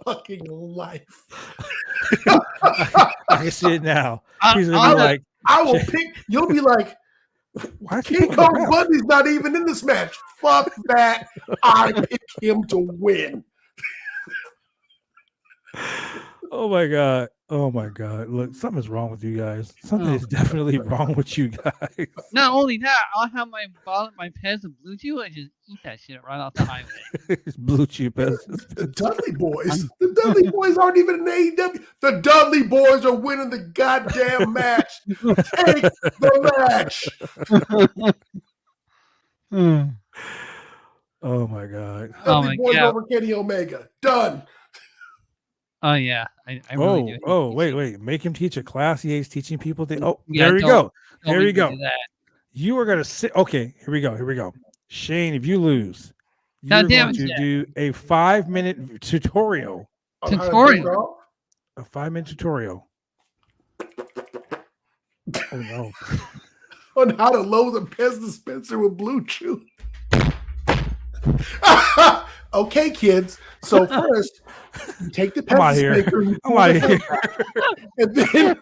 fucking life. I can see it now. He's gonna be like, I will pick. You'll be like, King Kong Bundy's not even in this match. Fuck that. I pick him to win. Oh my god. Look, something is wrong with you guys. Something is definitely wrong with you guys. Not only that, I'll have my pets of Bluetooth and just eat that shit right off the highway. It's Blue Chew pets. The Dudley Boys. The Dudley Boys aren't even in AEW. The Dudley Boys are winning the goddamn match. Take the match. my god. Oh Dudley my Boyz God. over Kenny Omega. Done. Oh yeah, I really do. Wait. Make him teach a class. He hates teaching people. Yeah, There you don't- go. don't There you make me go. do that. You are gonna sit. Okay, here we go. Shane, if you lose, God you're damn going it, to Shane. do a 5-minute tutorial. On how to Tutorial. jerk off. A 5-minute tutorial. Oh no. On how to load a Pez dispenser with Blue Chew. Okay, kids. So first, you take the I'm out Pez here. dispenser, you I'm pull out the here. peg, and then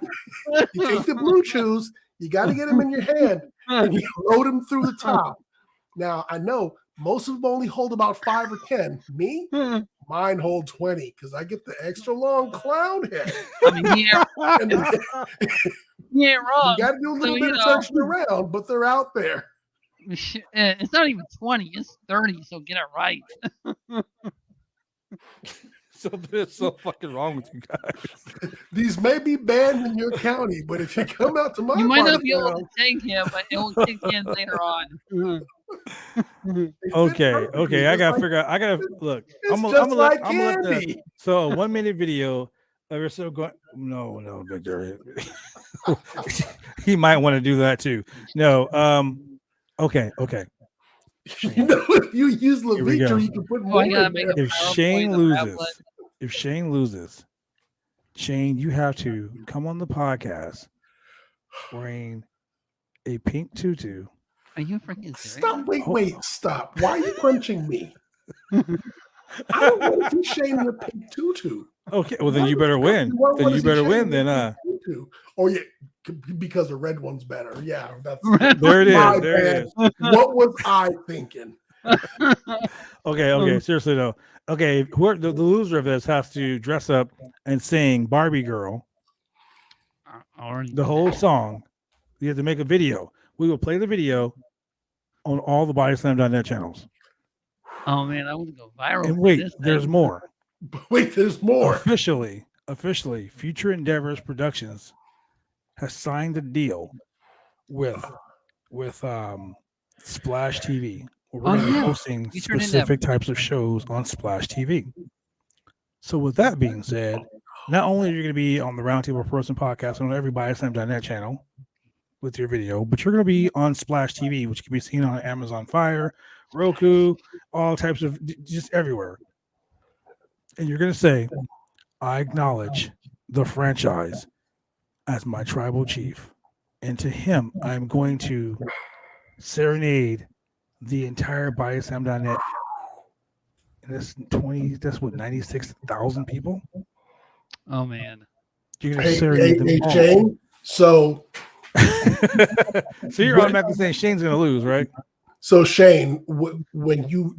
you take the Blue Chews. You got to get them in your hand, and you load them through the top. Now I know most of them only hold about 5 or 10. Me, mine hold 20 because I get the extra long clown head. I mean, he And then ain't wrong. you got to do a little So, bit you of know. searching around, but they're out there. It's not even 20, it's 30, so get it right. Something is so fucking wrong with you guys. These may be banned in your county, but if you come out to my You might part not of be able town, to take him, but it will kick in later on. they fit Okay, perfectly, I just gotta like- figure out. I gotta look. It's I'm just like I'm gonna let candy. so a 1-minute video. We're still going. No, Victor. He might want to do that too. No. Okay. You know, if you use Here we go. Levitra, you can put Oh, more I gotta in make there. a If PowerPoint Shane of loses, tablet. Shane, you have to come on the podcast wearing a pink tutu. Are you freaking serious? Stop! Wait! Stop! Why are you punching me? I don't want to see Shane in a pink tutu. Okay, well then you better win. Then you better win. Then Oh yeah, because the red one's better. Yeah, that's there it my is. There bad. it is. What was I thinking? Okay. Seriously though. Okay, the loser of this has to dress up and sing Barbie Girl, the whole song. You have to make a video. We will play the video on all the BodySlam.net channels. Oh man, I want to go viral. And for wait, this there's thing. more. Wait, there's more. Officially, Future Endeavors Productions has signed a deal with Splash TV. Where we're Oh, going to be yeah. hosting Future specific types of shows on Splash TV. So with that being said, not only are you going to be on the Roundtable Person podcast on every BodySlam.net channel with your video, but you're going to be on Splash TV, which can be seen on Amazon Fire, Roku, all types of just everywhere. And you're going to say, I acknowledge the franchise as my tribal chief. And to him, I'm going to serenade the entire BodySlam.net. And that's what, 96,000 people? Oh man. You're going to serenade them all. Shane. So You're automatically saying Shane's going to lose, right? So Shane, when you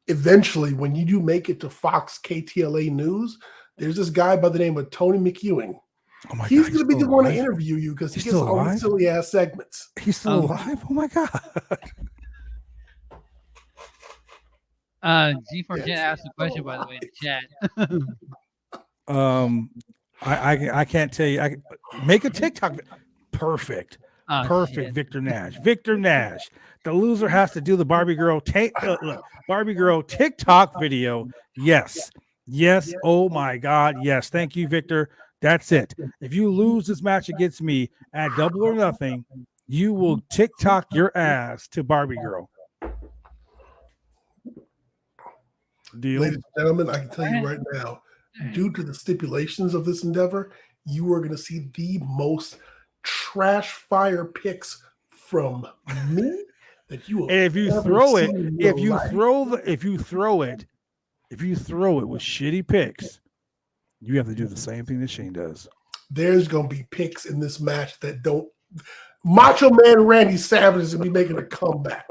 do make it to Fox KTLA News, there's this guy by the name of Tony McEwen. Oh my He's God, going to be the still one to alive? interview you because he He's gets still all the alive? silly ass segments. He's still alive? Oh my God. G4Jet asked a question, by the way, in chat. I can't tell you. I make a TikTok. Perfect. Oh, Perfect, shit. Victor Nash. Victor Nash. The loser has to do the Barbie Girl TikTok video. Yes. Oh my God. Yes. Thank you, Victor. That's it. If you lose this match against me at Double or Nothing, you will TikTok your ass to Barbie Girl. Deal. Ladies and gentlemen, I can tell you right now, due to the stipulations of this endeavor, you are going to see the most trash fire picks from me that you will. And if you ever throw it, see in if your you life. throw it with shitty picks, you have to do the same thing that Shane does. There's going to be picks in this match that don't. Macho Man Randy Savage is going to be making a comeback.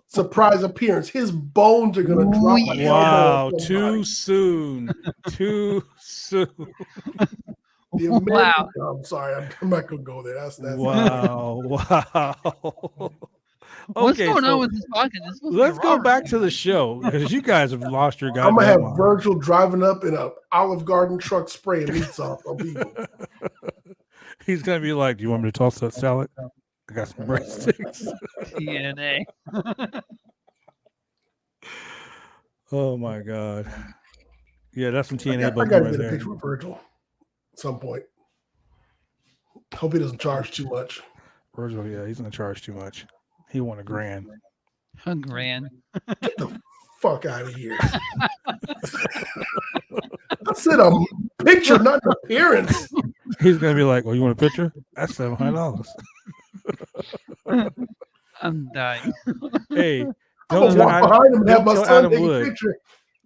Surprise appearance. His bones are going to drop. Like Wow, elbows. too soon. Too soon. The American, Wow. I'm sorry, I'm not going to go there. That's Wow. What's Okay, going so on with this podcast? This is supposed to be let's go Robert. back to the show because you guys have lost your goddamn I'm going to have mind. Virgil driving up in a Olive Garden truck spraying meat sauce on people. He's gonna be like, "Do you want me to toss that salad? I got some breadsticks." TNA. Oh my god. Yeah, that's some I TNA got booking to right get a there. picture with Virgil at some point. Hope he doesn't charge too much. Virgil, yeah, he's gonna charge too much. He won $1,000. A grand. Get the fuck out of here. I said a picture, not an appearance. He's gonna be like, "Oh, you want a picture? That's $700." I'm dying. Hey, I'm don't gonna tell walk Adam, behind him and have don't my tell son Adam take a Woods. picture.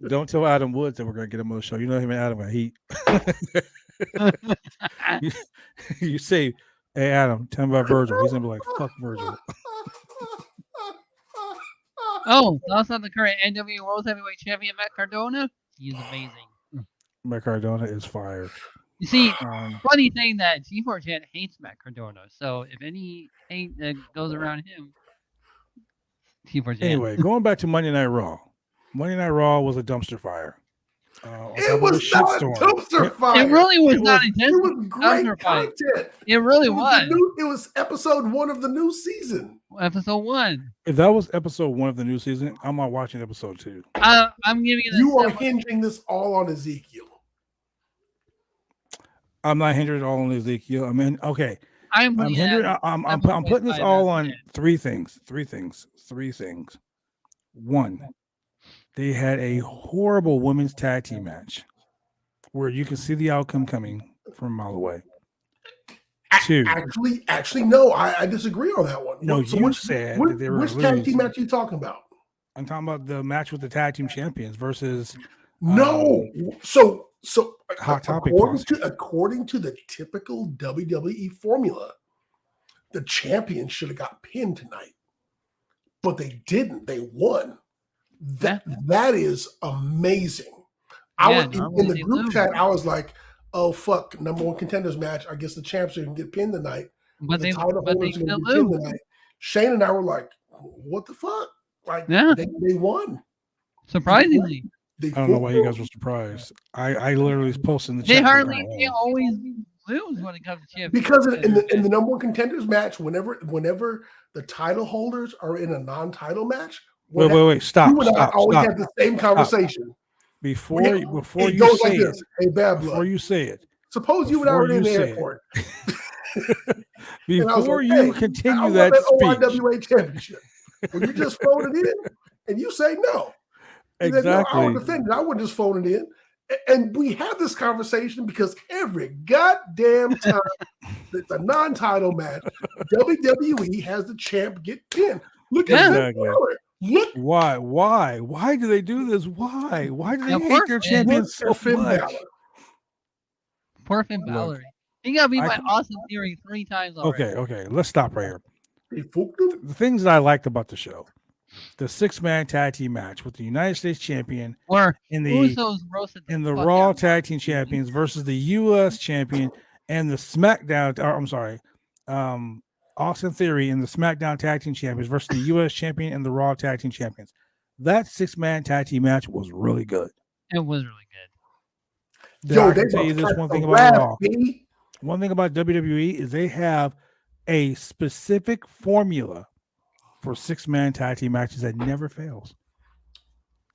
Don't tell Adam Woods that we're gonna get him on the show. You know him and Adam got heat. You say, "Hey Adam, tell me about Virgil." He's gonna be like, "Fuck Virgil." Oh, also the current NWA World Heavyweight Champion Matt Cardona. He's amazing. Matt Cardona is fire. You see, Um, funny thing that G4 hates Matt Cardona. So if any hate that goes around him, G4 anyway, going back to Monday Night Raw. Monday Night Raw was a dumpster fire. It was not a dumpster fire. It really was It not was- a It was great dumpster fire. content. It really was. It was episode 1 of the new season. Episode 1. If that was episode 1 of the new season, I'm not watching episode 2. I'm giving it. You are hinging this all on Ezekiel. I'm not hindering all on Ezekiel. I mean, okay. I'm I'm hindering. I'm putting this all on three things. One, they had a horrible women's tag team match where you can see the outcome coming from a mile away. 2, Actually, no, I disagree on that one. No, So you said that they were which gonna tag team lose. match are you talking about? I'm talking about the match with the tag team champions versus No. So Hot Topic according to the typical WWE formula, the champions should have got pinned tonight, but they didn't. They won. That is amazing. I was in the group chat. I was like, "Oh fuck, number 1 contenders match. I guess the champs are gonna get pinned tonight. But the they title still holders are gonna get pinned lose. tonight." Shane and I were like, "What the fuck? Like, Yeah. they won. Surprisingly, I don't know why you guys were surprised. I literally was posting the they chat. they always lose when it comes to champions. Because in the number 1 contenders match, whenever the title holders are in a non-title match, Wait, stop. you and I Stop. always Stop. have the same conversation. Before It you goes say like this. it, Hey, bad before blood. you say it, Suppose you and I before were in you the say it. airport. And I was before like, you "Hey, I continue want that speech, OIWA championship. Will you just phone it in?" And you say no. And then, no, I exactly. would defend it. I wouldn't just phone it in. And we have this conversation because every goddamn time it's a non-title match, WWE has the champ get pinned. Look at Finn Exactly. Balor. Look Why do they do this? Why do they Of hate course, their man. champions so at Finn much? Balor. Poor Finn Look, Balor. He got beat by I- Austin Theory 3 times already. Okay. Let's stop right here. They fooled him. The things that I liked about the show: the 6-man tag team match with the United States champion Where in the Usos roasted the fuck Raw out. tag team champions versus the U.S. champion and the SmackDown. Austin Theory and the SmackDown tag team champions versus the U.S. champion and the Raw tag team champions. That 6-man tag team match was really good. It was really good. I They can tell you must this cut one the thing about rap, Raw. B. One thing about WWE is they have a specific formula for 6-man tag team matches that never fails.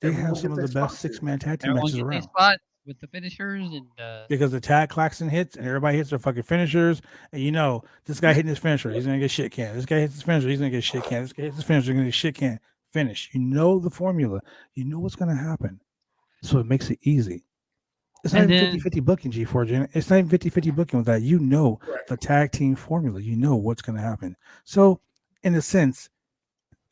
They Everyone have some of gets the their best spots in. 6-man tag team Everyone matches gets their around spot with the finishers and because the tag klaxon hits and everybody hits their fucking finishers. And you know, this guy hitting his finisher, he's going to get shit can. This guy hits his finisher, he's going to get shit can. This guy hits his finisher, he's going to get shit can. Finish. You know the formula. You know what's going to happen. So it makes it easy. It's not And even then- 50-50 booking, G4, Jen. It's not even 50-50 booking with that. You know Correct. the tag team formula. You know what's going to happen. So, in a sense,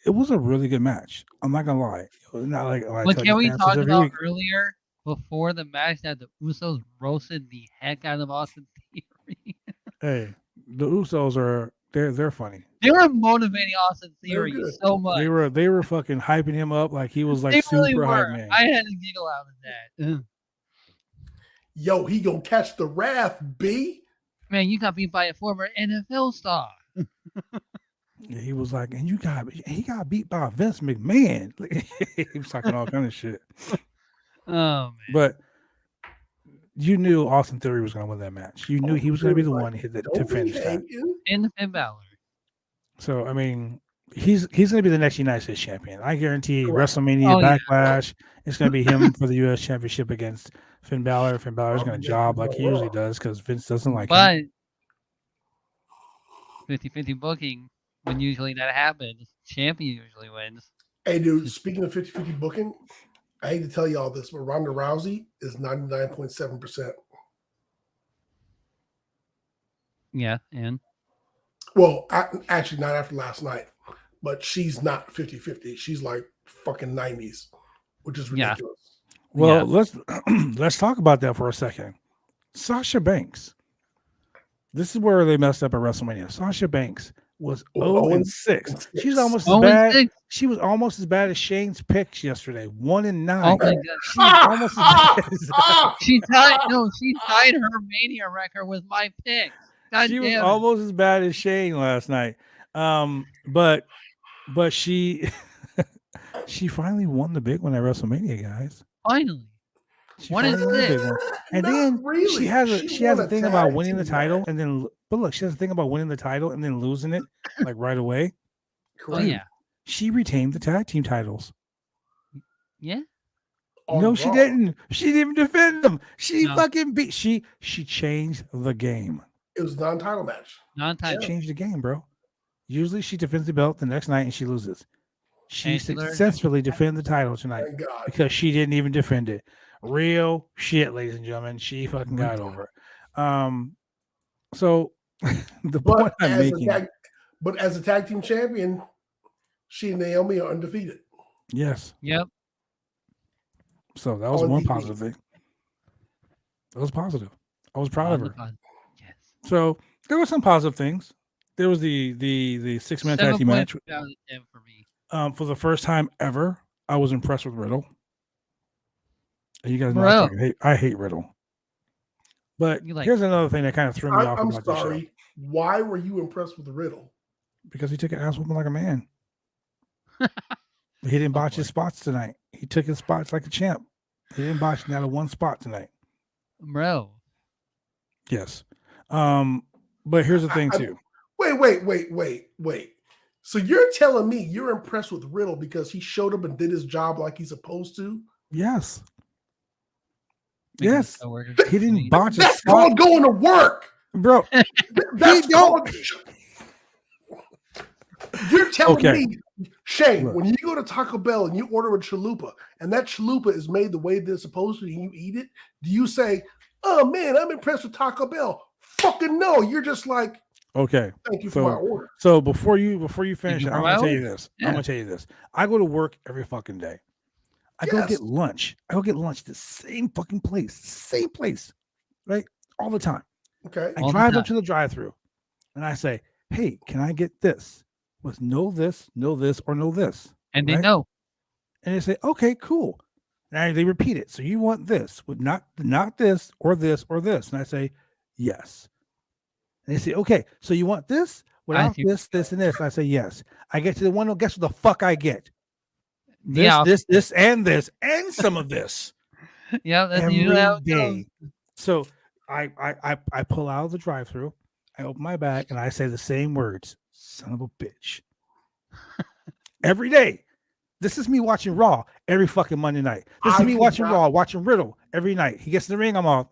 it was a really good match. I'm not going to lie. Not like I But tell can you we fans talk every about week. earlier before the match that the Usos roasted the heck out of Austin Theory? Hey, the Usos are they're funny. They were motivating Austin They were Theory good. so much. They were fucking hyping him up like he was like They super really hype were. man. I had to giggle out of that. Yo, he gonna catch the wrath, B. Man, you got beat by a former NFL star. Yeah, he was like, and he got beat by Vince McMahon. He was talking all kind of shit. Oh man. But you knew Austin Theory was going to win that match. You knew he was going to be the one to hit to Don't be finish that. hating. And Finn Balor. So I mean, he's going to be the next United States champion. I guarantee Correct. WrestleMania Oh, yeah. Backlash. It's going to be him for the U.S. Championship against Finn Balor. Finn Balor's going to Yeah, job like he Raw. usually does because Vince doesn't like him. But 50-50 booking, when usually that happens, champion usually wins. Hey, dude, speaking of 50-50 booking, I hate to tell you all this, but Ronda Rousey is 99.7%. Yeah, and Well, actually, not after last night, but she's not 50-50. She's like fucking 90s, which is Yeah. ridiculous. Well, let's talk about that for a second. Sasha Banks. This is where they messed up at WrestleMania. Sasha Banks was 0-6. She's almost as bad. 0-6. She was almost as bad as Shane's picks yesterday. 1-9. Oh my god. She was almost as bad as She tied her Mania record with my pick. God she was damn it. almost as bad as Shane last night. But she she finally won the big one at WrestleMania, guys. Finally. She What is finally won the this? big one. And Not then really. she has won a thing about tag winning the team title match. and then but look, she has a thing about winning the title and then losing it like right away. Oh Correct. yeah. She retained the tag team titles. Yeah. On No, she Raw. didn't. She didn't even defend them. She No. fucking beat. She changed the game. It was a non-title match. She Non-title. changed the game, bro. Usually she defends the belt the next night and she loses. She And she learned- successfully defended the title tonight Thank God. because she didn't even defend it. Real shit, ladies and gentlemen. She fucking got over it. So the point I'm making. But as a tag team champion, she and Naomi are undefeated. Yes. Yep. So that was On one TV. positive thing. That was positive. I was proud of her. Yes. So there were some positive things. There was the 6-man tag team match. 7.5 out of 10 for me. For the first time ever, I was impressed with Riddle. And you guys know Bro. I hate Riddle. But You like- here's another thing that kind of threw me off I'm about this show. sorry. Why were you impressed with the Riddle? Because he took an ass whooping like a man. He didn't botch his spots tonight. He took his spots like a champ. He didn't botch not a one spot tonight. Bro. Yes. But here's the thing too. Wait. So you're telling me you're impressed with Riddle because he showed up and did his job like he's supposed to? Yes. Making Yes. coworkers He didn't leave. botch his That's spot. called going to work. Bro, That's don't- called. You're telling Okay. me, Shane, Look. when you go to Taco Bell and you order a chalupa and that chalupa is made the way they're supposed to and you eat it, do you say, oh man, I'm impressed with Taco Bell? Fucking no. You're just like, okay. thank you for my order. So before you finish, you I'm for gonna my tell you order? this. Yeah. I'm gonna tell you this. I go to work every fucking day. I go Yes. get lunch. I go get lunch the same fucking place, right? All the time. Okay. I All the drive time. up to the drive-through, and I say, "Hey, can I get this with no this, or no this?" And they right? know. And they say, "Okay, cool." And they repeat it. So you want this with not this or this or this? And I say, "Yes." And they say, "Okay, so you want this without see. this, and this?" And I say, "Yes." I get to the one. Guess what the fuck I get? This, Yeah. this, and some of this Yeah, that's every usually how it goes. day. So I pull out of the drive-through. I open my bag and I say the same words: "Son of a bitch." Every day. This is me watching Raw every fucking Monday night. This is I me could watching not- Raw, watching Riddle every night. He gets in the ring. I'm all,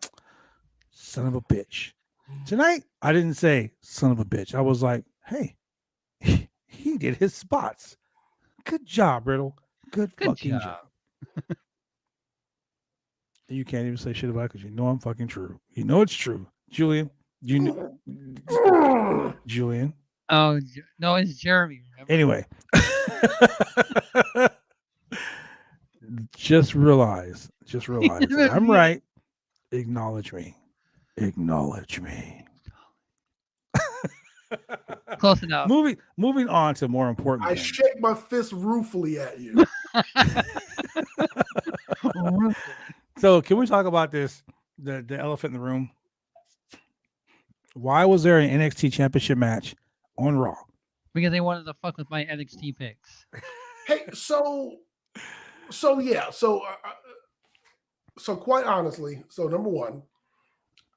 son of a bitch. Tonight, I didn't say son of a bitch. I was like, hey, he did his spots. Good job, Riddle. Good fucking job. You can't even say shit about it because you know I'm fucking true. You know it's true. Julian, you know, Julian. Oh, no, it's Jeremy. Remember? Anyway, just realize that I'm right. Acknowledge me. Close enough. Moving on to more important I things. shake my fist ruefully at you. So can we talk about this? The elephant in the room. Why was there an NXT championship match on Raw? Because they wanted to fuck with my NXT picks. Hey, so quite honestly, so number one,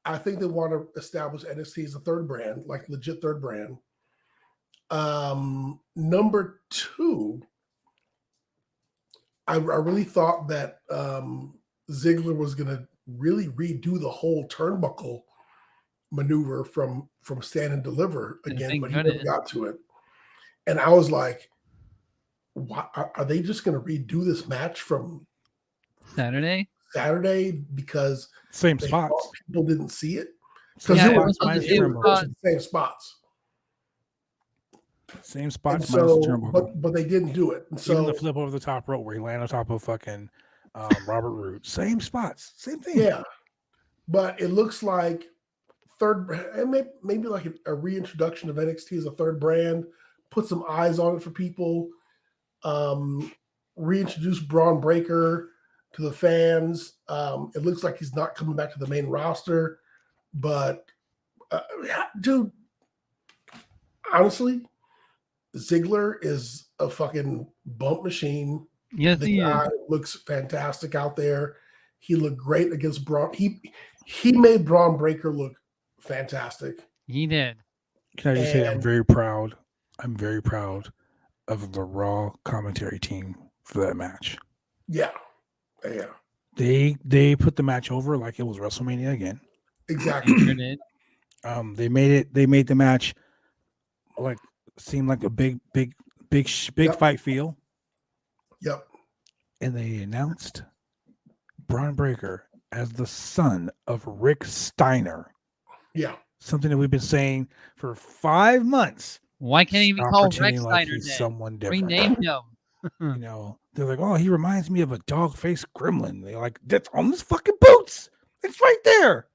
I think they want to establish NXT as a third brand, like legit third brand. Number 2, I really thought that Ziggler was going to really redo the whole turnbuckle maneuver from Stand and Deliver again, but he never got to it. And I was like, why, are they just going to redo this match from Saturday? Because same spots. People didn't see it. Because Yeah, it it was was the same spots. Same spots. So, but they didn't do it. And so even the flip over the top rope where he landed on top of fucking Robert Roode. Same spots. Same thing. Yeah. But it looks like maybe like a reintroduction of NXT as a third brand, put some eyes on it for people, reintroduce Braun Breaker to the fans. It looks like he's not coming back to the main roster, but dude, honestly, Ziggler is a fucking bump machine. Yes, the guy looks fantastic out there. He looked great against Braun. He made Braun Breaker look fantastic. He did. Can I just say I'm very proud. I'm very proud of the Raw commentary team for that match. Yeah. They put the match over like it was WrestleMania again. Exactly. They made the match like seem like a big fight feel. Yep. And they announced Braun Breaker as the son of Rick Steiner. Yeah. Something that we've been saying for 5 months. Why can't he be called Rick Steiner? Like someone different. Rename him. You know, they're like, oh, he reminds me of a dog-faced gremlin. They're like, that's on his fucking boots. It's right there.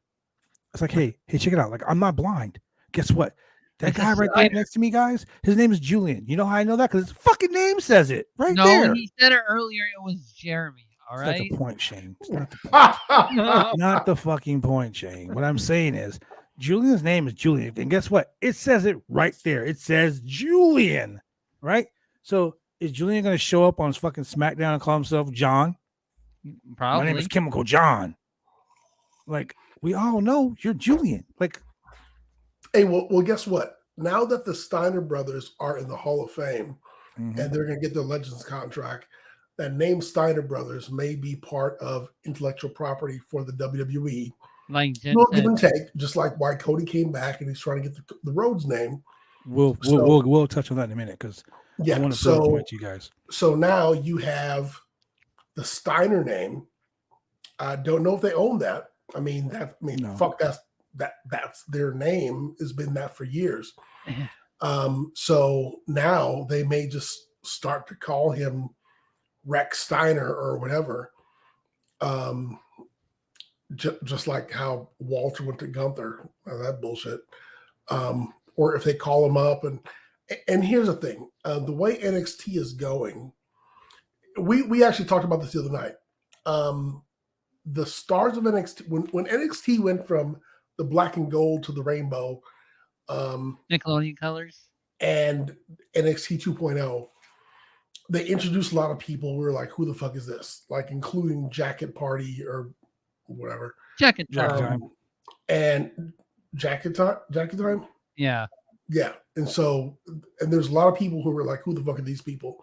It's like, hey, check it out. Like, I'm not blind. Guess what? That guy right there next to me, guys, his name is Julian. You know how I know that? Because his fucking name says it right there. No, he said it earlier. It was Jeremy. All right. That's the point, Shane. It's not the point. Not the fucking point, Shane. What I'm saying is, Julian's name is Julian. And guess what? It says it right there. It says Julian, right? So is Julian going to show up on his fucking SmackDown and call himself John? Probably. My name is Chemical John. Like, we all know you're Julian. Like, hey, well, guess what? Now that the Steiner brothers are in the Hall of Fame and they're going to get their Legends contract, that name Steiner Brothers may be part of intellectual property for the WWE. Like no give and take, just like why Cody came back and he's trying to get the Rhodes name. We'll touch on that in a minute because I want to prove a point to you guys. So now you have the Steiner name. I don't know if they own that. Fuck, that's their name. Has been that for years. So now they may just start to call him Rex Steiner or whatever. Just like how Walter went to Gunther, that bullshit. Or if they call him up and here's the thing, the way NXT is going, we actually talked about this the other night. The stars of NXT, when NXT went from the black and gold to the rainbow, Nickelodeon colors and NXT 2.0, they introduced a lot of people. We were like, who the fuck is this? Like, including Jacket Party or whatever. Jacket Time. And Jacket Time? Yeah. Yeah. And there's a lot of people who were like, who the fuck are these people?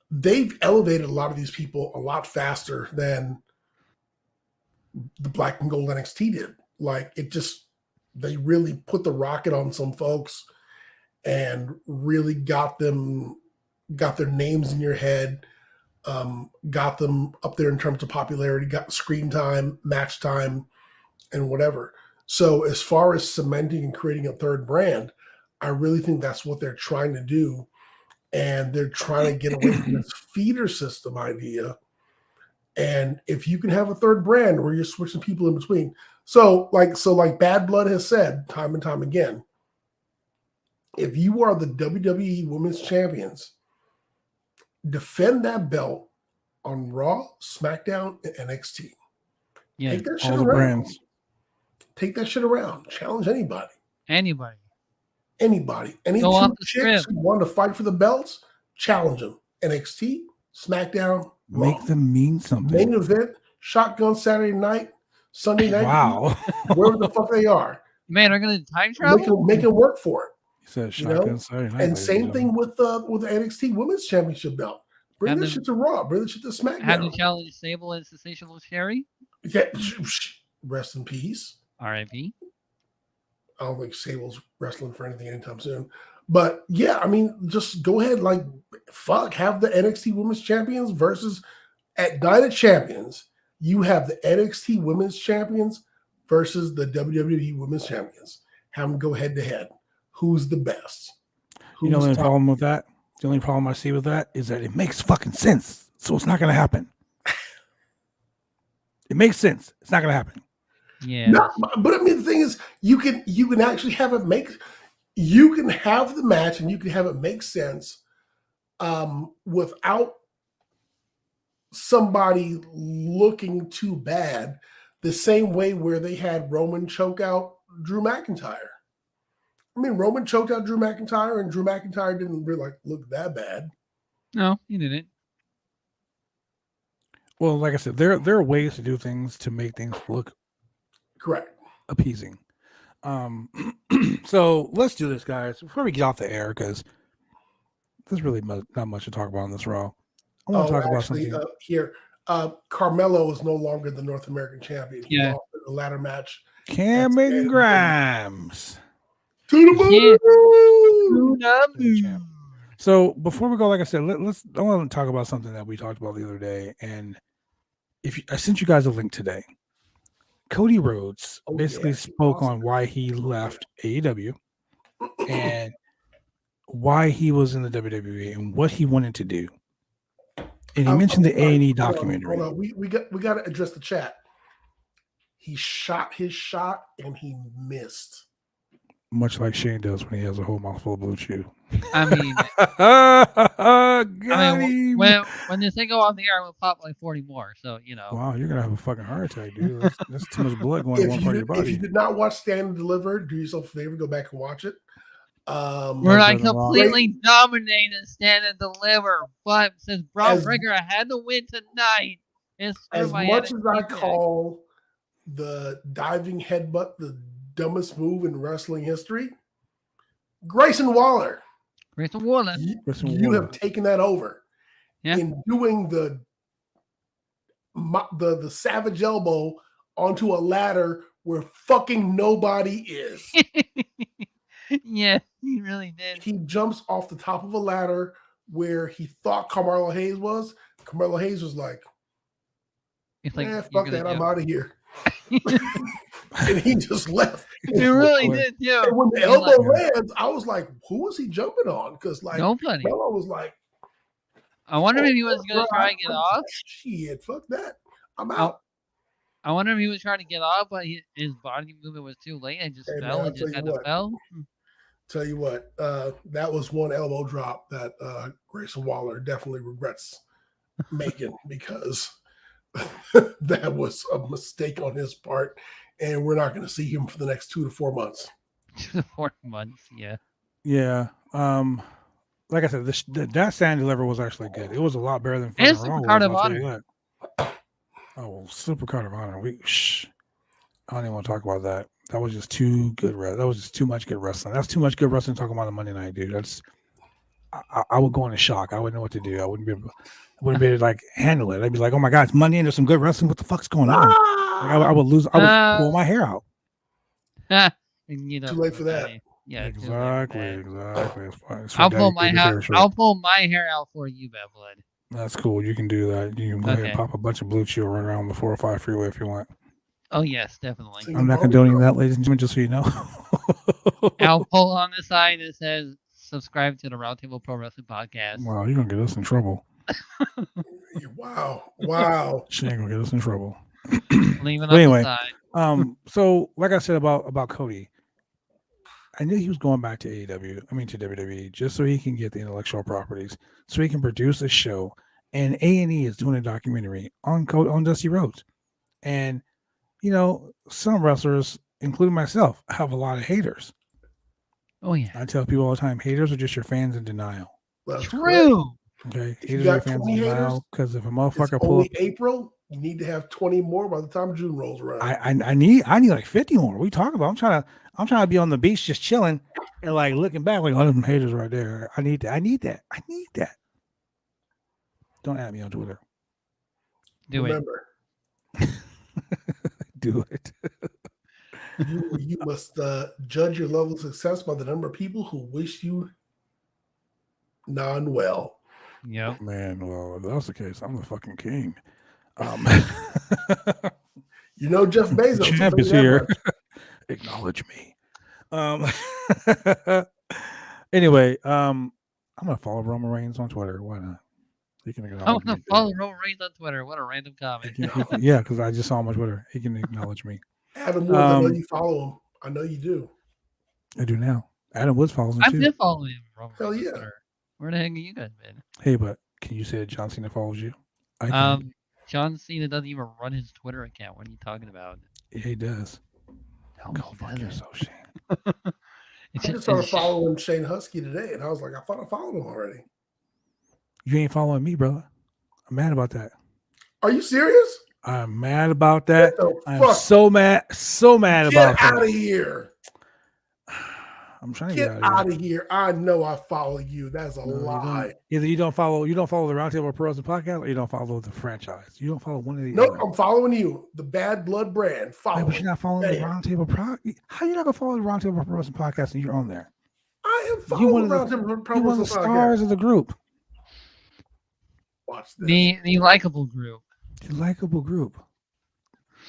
They've elevated a lot of these people a lot faster than the black and gold NXT did. Like, they really put the rocket on some folks and really got their names in your head, got them up there in terms of popularity, got screen time, match time, and whatever. So as far as cementing and creating a third brand, I really think that's what they're trying to do. And they're trying to get away from this feeder system idea. And if you can have a third brand where you're switching people in between. So like Bad Blood has said time and time again, if you are the WWE Women's Champions, defend that belt on Raw, SmackDown, and NXT. Yeah, take that shit all the around. brands. Take that shit around. Challenge anybody. Anybody. Any Go two chicks who want to fight for the belts, challenge them. NXT, SmackDown, Raw. Make them mean something. Main event, Shotgun Saturday night, Sunday night. Wow. Wherever the fuck they are. Man, are going to time travel? Make them work for it. said You know? shotgun Saturday night, And ladies same and thing with the NXT Women's Championship belt. Bring Have that them- shit to Raw. Bring that shit to Have you SmackDown. challenged Sable and Sensational Sherry? Yeah, rest in peace. R.I.P. I don't think Sable's wrestling for anything anytime soon. But yeah, I mean, just go ahead, like, have the NXT Women's Champions versus at Night of Champions. You have the NXT Women's Champions versus the WWE Women's Champions. Have them go head to head. Who's the best? You know Who's the top? problem with that? The only problem I see with that is that it makes fucking sense. So it's not going to happen. It makes sense. It's not going to happen. Yeah. No, but I mean, the thing is, you can actually have it make. You can have the match and you can have it make sense without somebody looking too bad. The same way where they had Roman choke out Drew McIntyre. I mean, Roman choked out Drew McIntyre, and Drew McIntyre didn't really look that bad. No, he didn't. Well, like I said, there are ways to do things to make things look Correct. appeasing. So let's do this, guys, before we get off the air, because there's really not much to talk about on this Raw. I want to talk about something here. Carmelo is no longer the North American champion. He Yeah. lost in the ladder match. Cameron Grimes. To the moon! So before we go, like I said, I want to talk about something that we talked about the other day, and I sent you guys a link today. Cody Rhodes basically spoke on why he left AEW and why he was in the WWE and what he wanted to do. And he mentioned the A&E documentary. Hold on. We got to address the chat. He shot his shot and he missed. Much like Shane does when he has a whole mouthful of blue chew. I mean, Got him. when this thing go off the air, we'll pop like 40 more. So, you know. Wow, you're gonna have a fucking heart attack, dude. That's too much blood going to one part of your If you body. did not watch Stand and Deliver, do yourself a favor, go back and watch it. We're like completely dominated, Stand and Deliver. But since Braun As- Breaker had to win tonight, it's As much as I call the diving headbutt the dumbest move in wrestling history, Grayson Waller, Grayson Waller. you have taken that over in doing the savage elbow onto a ladder where fucking nobody is. Yeah, he really did. He jumps off the top of a ladder where he thought Carmelo Hayes was. Carmelo Hayes was like, It's like, fuck that, I'm out of here. And he just left. He really did, too. And when the He was elbow like, lands, I was like, who was he jumping on? Because like nobody. Carmelo was like, I wonder if he was going to try and get off. Shit, fuck that. I'm out. I wonder if he was trying to get off, but his body movement was too late and just Hey, fell man, and just I'll had tell to you fell. Tell you what, that was one elbow drop that Grayson Waller definitely regrets making because that was a mistake on his part, and we're not going to see him for the next 2 to 4 months. 4 months, yeah. Yeah. Like I said, that Stand and Deliver was actually good. It was a lot better than And fucking Raw Super Card was, of I'll tell you Honor. that. Oh, well, Super Card of Honor. I don't even want to talk about that. That was just too good. That was just too much good wrestling. That's too much good wrestling talking about the Monday night, dude. I would go into shock. I wouldn't know what to do. I wouldn't be able to like handle it. I'd be like, oh my God, it's Monday and there's some good wrestling. What the fuck's going on? Like, I would lose. I would pull my hair out. And, you know, Too late for that. Yeah, Exactly. It's fine. It's for I'll Daddy pull my Baby's hair. hair short. I'll pull my hair out for you, Bad Blood. That's cool. You can do that. You can go ahead and pop a bunch of blue chew run around the 405 freeway if you want. Oh yes, definitely. I'm not condoning that, ladies and gentlemen, just so you know. I'll pull on the side that says subscribe to the Roundtable Pro Wrestling Podcast. Wow, you're gonna get us in trouble. Wow. She ain't gonna get us in trouble. Leaving But anyway, on the side. so like I said about Cody, I knew he was going back to to WWE, just so he can get the intellectual properties, so he can produce a show. And A&E is doing a documentary on Dusty Rhodes. And, you know, some wrestlers, including myself, have a lot of haters. Oh, yeah. I tell people all the time, haters are just your fans in denial. That's True. Okay? If you Haters are your got fans 20 in haters, denial, because if a it's motherfucker pull up... only April. You need to have 20 more by the time June rolls around. I need like 50 more. What are we talking about? I'm trying to be on the beach just chilling and like looking back like, oh, them haters right there. I need that. I need that. I need that. Don't add me on Twitter. Do it. Remember, Do it. you must judge your level of success by the number of people who wish you non-well. Yep. Man, well, if that's the case, I'm the fucking king. You know Jeff Bezos. Champ I'll tell is you that here. much. Acknowledge me. Anyway, I'm gonna follow Roman Reigns on Twitter. Why not? He can I'm acknowledge gonna me. follow Roman Reigns on Twitter. What a random comment. Yeah, because I just saw him on Twitter. He can acknowledge me. Adam Woods, I know you follow him. I know you do. I do now. Adam Woods follows him I've too. been following him. Roman Hell Reigns on yeah. Twitter. Where the heck have you guys been? Hey, but can you say that John Cena follows you? I can. John Cena doesn't even run his Twitter account. What are you talking about? Yeah, he does. No, Go he fuck doesn't. yourself, Shane. I It's just started following Shane Husky today, and I was like, I thought I followed him already. You ain't following me, brother. I'm mad about that. Are you serious? I'm mad about that. Get the I'm fuck so mad about Get out that. of here. I'm trying to Get get out of here. I know I follow you. That's a No, you don't. lie. Either you don't follow the Roundtable Pro Wrestling Podcast, or you don't follow the franchise. You don't follow one of the Nope, other. I'm following you. The Bad Blood brand. Wait, Follow. but you're not following the Bam. Roundtable Pro. How you not gonna follow the Roundtable Pro Wrestling Podcast and you're on there? I am You following one the of the, Roundtable Pro you one of the Wrestling stars Podcast. of the group. Watch this. the likable group. The likable group.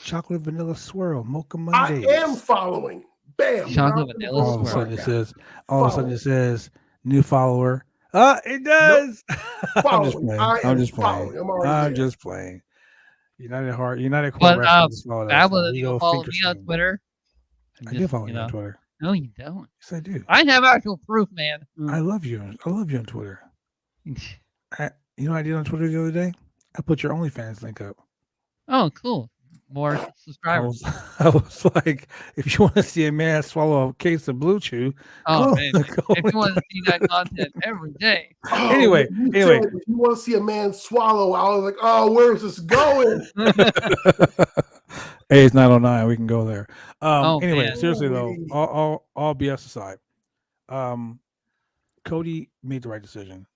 Chocolate Vanilla Swirl, Mocha I Mondays. am following. Bam. Chocolate Roundtable Vanilla Pro All of a Wrestling sudden it Podcast. says, Follow. it says new follower. It does. I'm just Following. playing. I I'm am just following. playing. I'm already I'm there. just playing. United Heart, United Core But Wrestling. Just follow that. Babla So doesn't we even go follow Thinker me on Stream. Twitter. I do follow you on Twitter. No, you don't. Yes, I do. I have actual proof, man. I love you. I love you on Twitter. You know what I did on Twitter the other day? I put your OnlyFans link up. Oh, cool. More subscribers. I was like, if you want to see a man swallow a case of Blue Chew, Oh, go- man. go If you want to see that content every day. Oh, Anyway, you anyway. said if you want to see a man swallow, I was like, oh, where's this going? Hey, it's 909. We can go there. Anyway, man. seriously though, Ooh-wee. all BS aside, Cody made the right decision.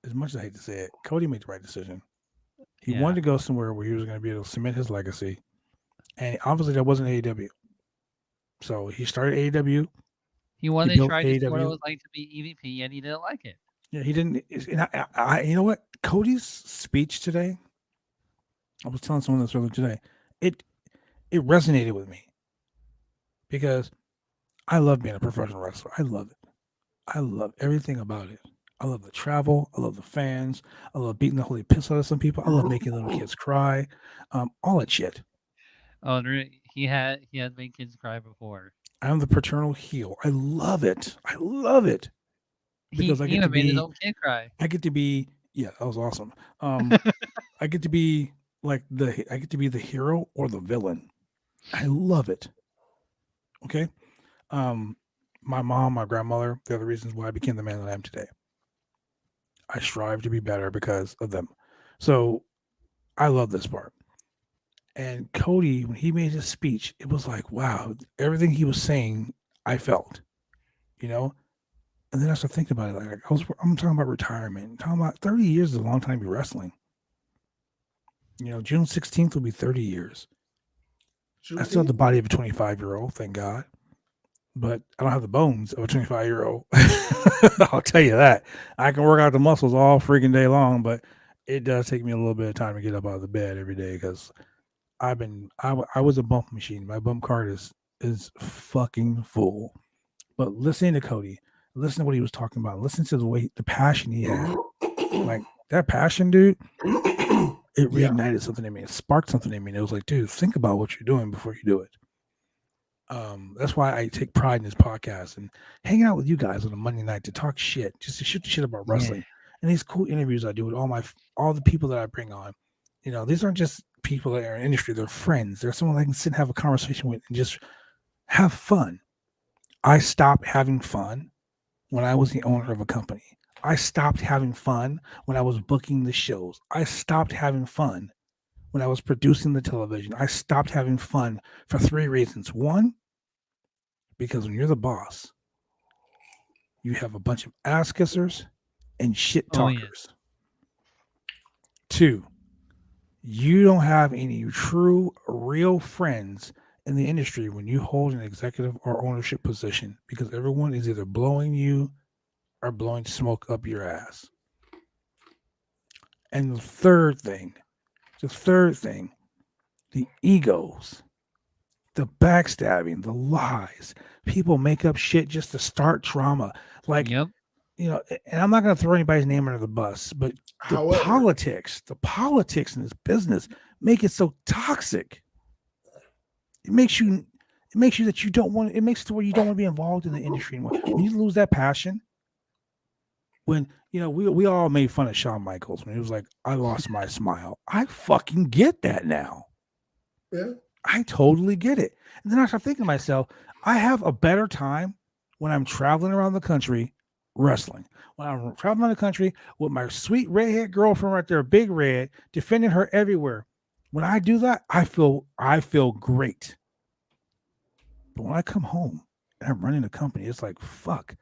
As much as I hate to say it, Cody made the right decision. He Yeah. wanted to go somewhere where he was going to be able to cement his legacy, and obviously that wasn't AEW. So he started AEW. He wanted built to try to see what it AEW. was like to be EVP, and he didn't like it. Yeah, he didn't. And I you know what? Cody's speech today. I was telling someone this earlier today. It resonated with me because I love being a professional wrestler. I love it. I love everything about it. I love the travel. I love the fans. I love beating the holy piss out of some people. I love making little kids cry. All that shit. Oh, he had made kids cry before. I'm the paternal heel. I love it. I love it. Because He I get to even made his be- own kid cry. I get to be, yeah, that was awesome. I get to be like I get to be the hero or the villain. I love it. Okay. My mom, my grandmother, they're the reasons why I became the man that I am today. I strive to be better because of them. So I love this part. And Cody, when he made his speech, it was like, wow, everything he was saying, I felt, you know? And then I started thinking about it. Like I'm talking about retirement. I'm talking about 30 years is a long time to be wrestling. You know, June 16th will be 30 years. I still have the body of a 25-year-old, thank God. But I don't have the bones of a 25-year-old. I'll tell you that. I can work out the muscles all freaking day long, but it does take me a little bit of time to get up out of the bed every day because I was a bump machine. My bump card is fucking full. But listening to Cody, listen to what he was talking about, listen to the passion he had. Like that passion, dude, it reignited something in me. It sparked something in me. And it was like, dude, think about what you're doing before you do it. That's why I take pride in this podcast and hanging out with you guys on a Monday night to talk shit, just to shoot the shit about wrestling. And these cool interviews I do with all the people that I bring on. You know, these aren't just people that are in the industry, they're friends. They're someone I can sit and have a conversation with and just have fun. I stopped having fun when I was the owner of a company. I stopped having fun when I was booking the shows. I stopped having fun when I was producing the television. I stopped having fun for 3 reasons. 1, Because when you're the boss, you have a bunch of ass kissers and shit talkers. 2, you don't have any true, real friends in the industry when you hold an executive or ownership position, because everyone is either blowing you or blowing smoke up your ass. And the third thing, the egos, the backstabbing, the lies. People make up shit just to start drama. Like, Yep. you know, and I'm not going to throw anybody's name under the bus, but the politics in this business make it so toxic. It makes you that you don't want, it makes it to where you don't want to be involved in the industry anymore. When you lose that passion, when, you know, we all made fun of Shawn Michaels when he was like, I lost my smile. I fucking get that now. Yeah. I totally get it. And then I start thinking to myself, I have a better time when I'm traveling around the country wrestling. When I'm traveling around the country with my sweet redhead girlfriend right there, Big Red, defending her everywhere. When I do that, I feel great. But when I come home and I'm running a company, it's like, fuck.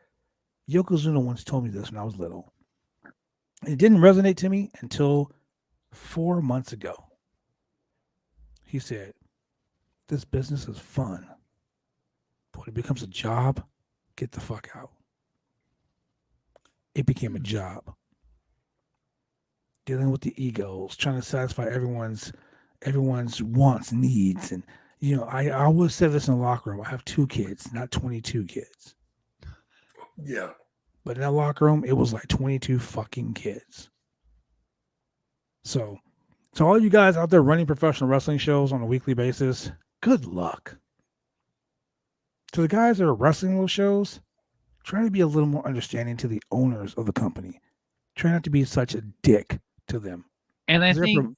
Yokozuna once told me this when I was little. It didn't resonate to me until 4 months ago. He said, this business is fun, but when it becomes a job, get the fuck out. It became a job. Dealing with the egos, trying to satisfy everyone's wants, needs. And, you know, I always said this in the locker room. I have 2 kids, not 22 kids. Yeah. But in that locker room, it was like 22 fucking kids. So all you guys out there running professional wrestling shows on a weekly basis, good luck. To the guys that are wrestling those shows, try to be a little more understanding to the owners of the company. Try not to be such a dick to them. And I think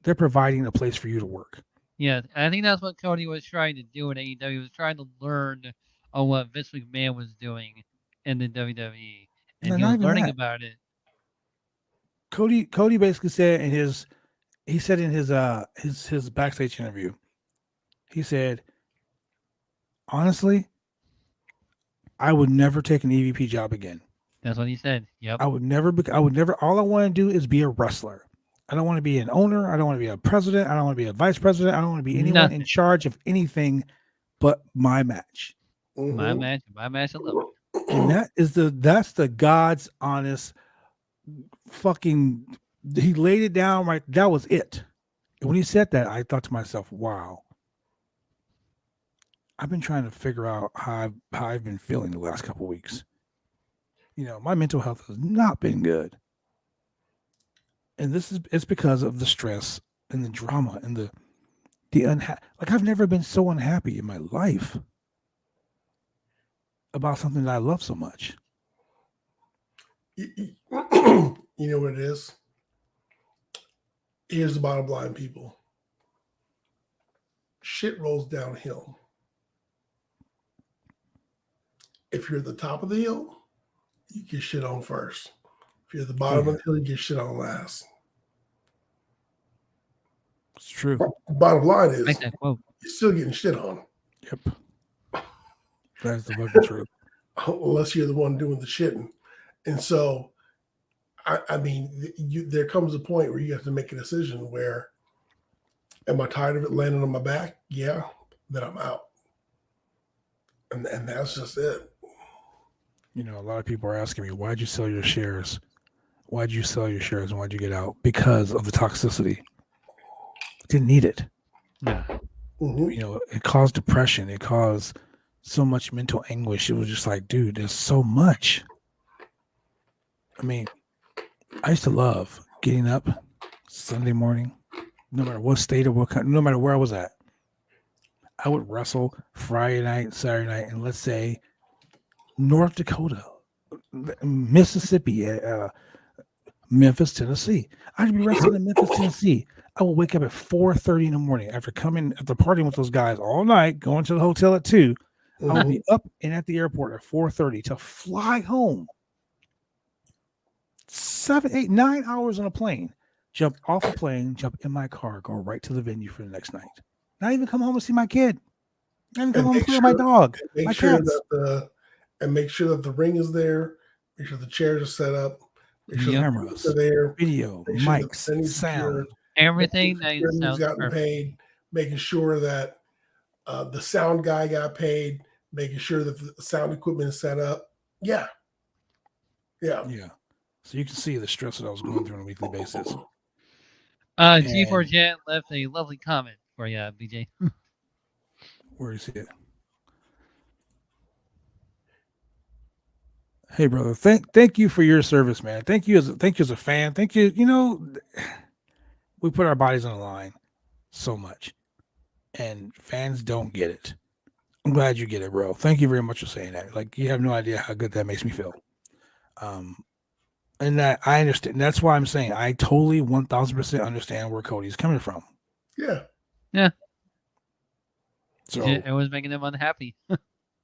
they're providing a place for you to work. Yeah, I think that's what Cody was trying to do in AEW. He was trying to learn on what Vince McMahon was doing in the WWE, and he was learning about it. Cody basically said in his backstage interview, he said, honestly, I would never take an EVP job again. That's what he said. Yep. I would never. All I want to do is be a wrestler. I don't want to be an owner. I don't want to be a president. I don't want to be a vice president. I don't want to be anyone in charge of anything but my match. Mm-hmm. My match alone. And that's the God's honest fucking. He laid it down right. That was it. And when he said that, I thought to myself, wow. I've been trying to figure out how I've been feeling the last couple of weeks. You know, my mental health has not been good. And it's because of the stress and the drama and the like I've never been so unhappy in my life about something that I love so much. You know what it is? Here's the bottom line, people. Shit rolls downhill. If you're at the top of the hill, you get shit on first. If you're at the bottom of the hill, you get shit on last. It's true. The bottom line is you're still getting shit on. Yep. That's the fucking truth. Unless you're the one doing the shitting. And so, I mean, there comes a point where you have to make a decision where, am I tired of it landing on my back? Yeah, then I'm out. And that's just it. You know, a lot of people are asking me, why'd you sell your shares? Why'd you sell your shares and why'd you get out? Because of the toxicity. Didn't need it. Yeah. Mm-hmm. You know, it caused depression. It caused so much mental anguish. It was just like, dude, there's so much. I mean, I used to love getting up Sunday morning, no matter what state or what country, no matter where I was at. I would wrestle Friday night, Saturday night, and let's say North Dakota, Mississippi, Memphis, Tennessee. I'd be wrestling in Memphis, Tennessee. I would wake up at 4:30 in the morning after partying with those guys all night, going to the hotel at 2. I would be up and at the airport at 4:30 to fly home. 7, 8, 9 hours on a plane. Jump off a plane, jump in my car, go right to the venue for the next night. Not even come home and see my kid. And come on, play my dog. Make My sure cats. make sure that the ring is there. Make sure the chairs are set up. Make sure Cameras, the are there. video, Make sure mics, that sound. Everything that security's sounds gotten perfect. paid. Making sure that the sound guy got paid. Making sure that the sound equipment is set up. Yeah. So you can see the stress that I was going through on a weekly basis. G4 Jet left a lovely comment for you, BJ. Where is it? Hey, brother. Thank you for your service, man. Thank you as a fan. Thank you. You know, we put our bodies on the line so much, and fans don't get it. I'm glad you get it, bro. Thank you very much for saying that. Like, you have no idea how good that makes me feel. And that I understand. That's why I'm saying I totally 1000% understand where Cody's coming from. Yeah. So It was making him unhappy.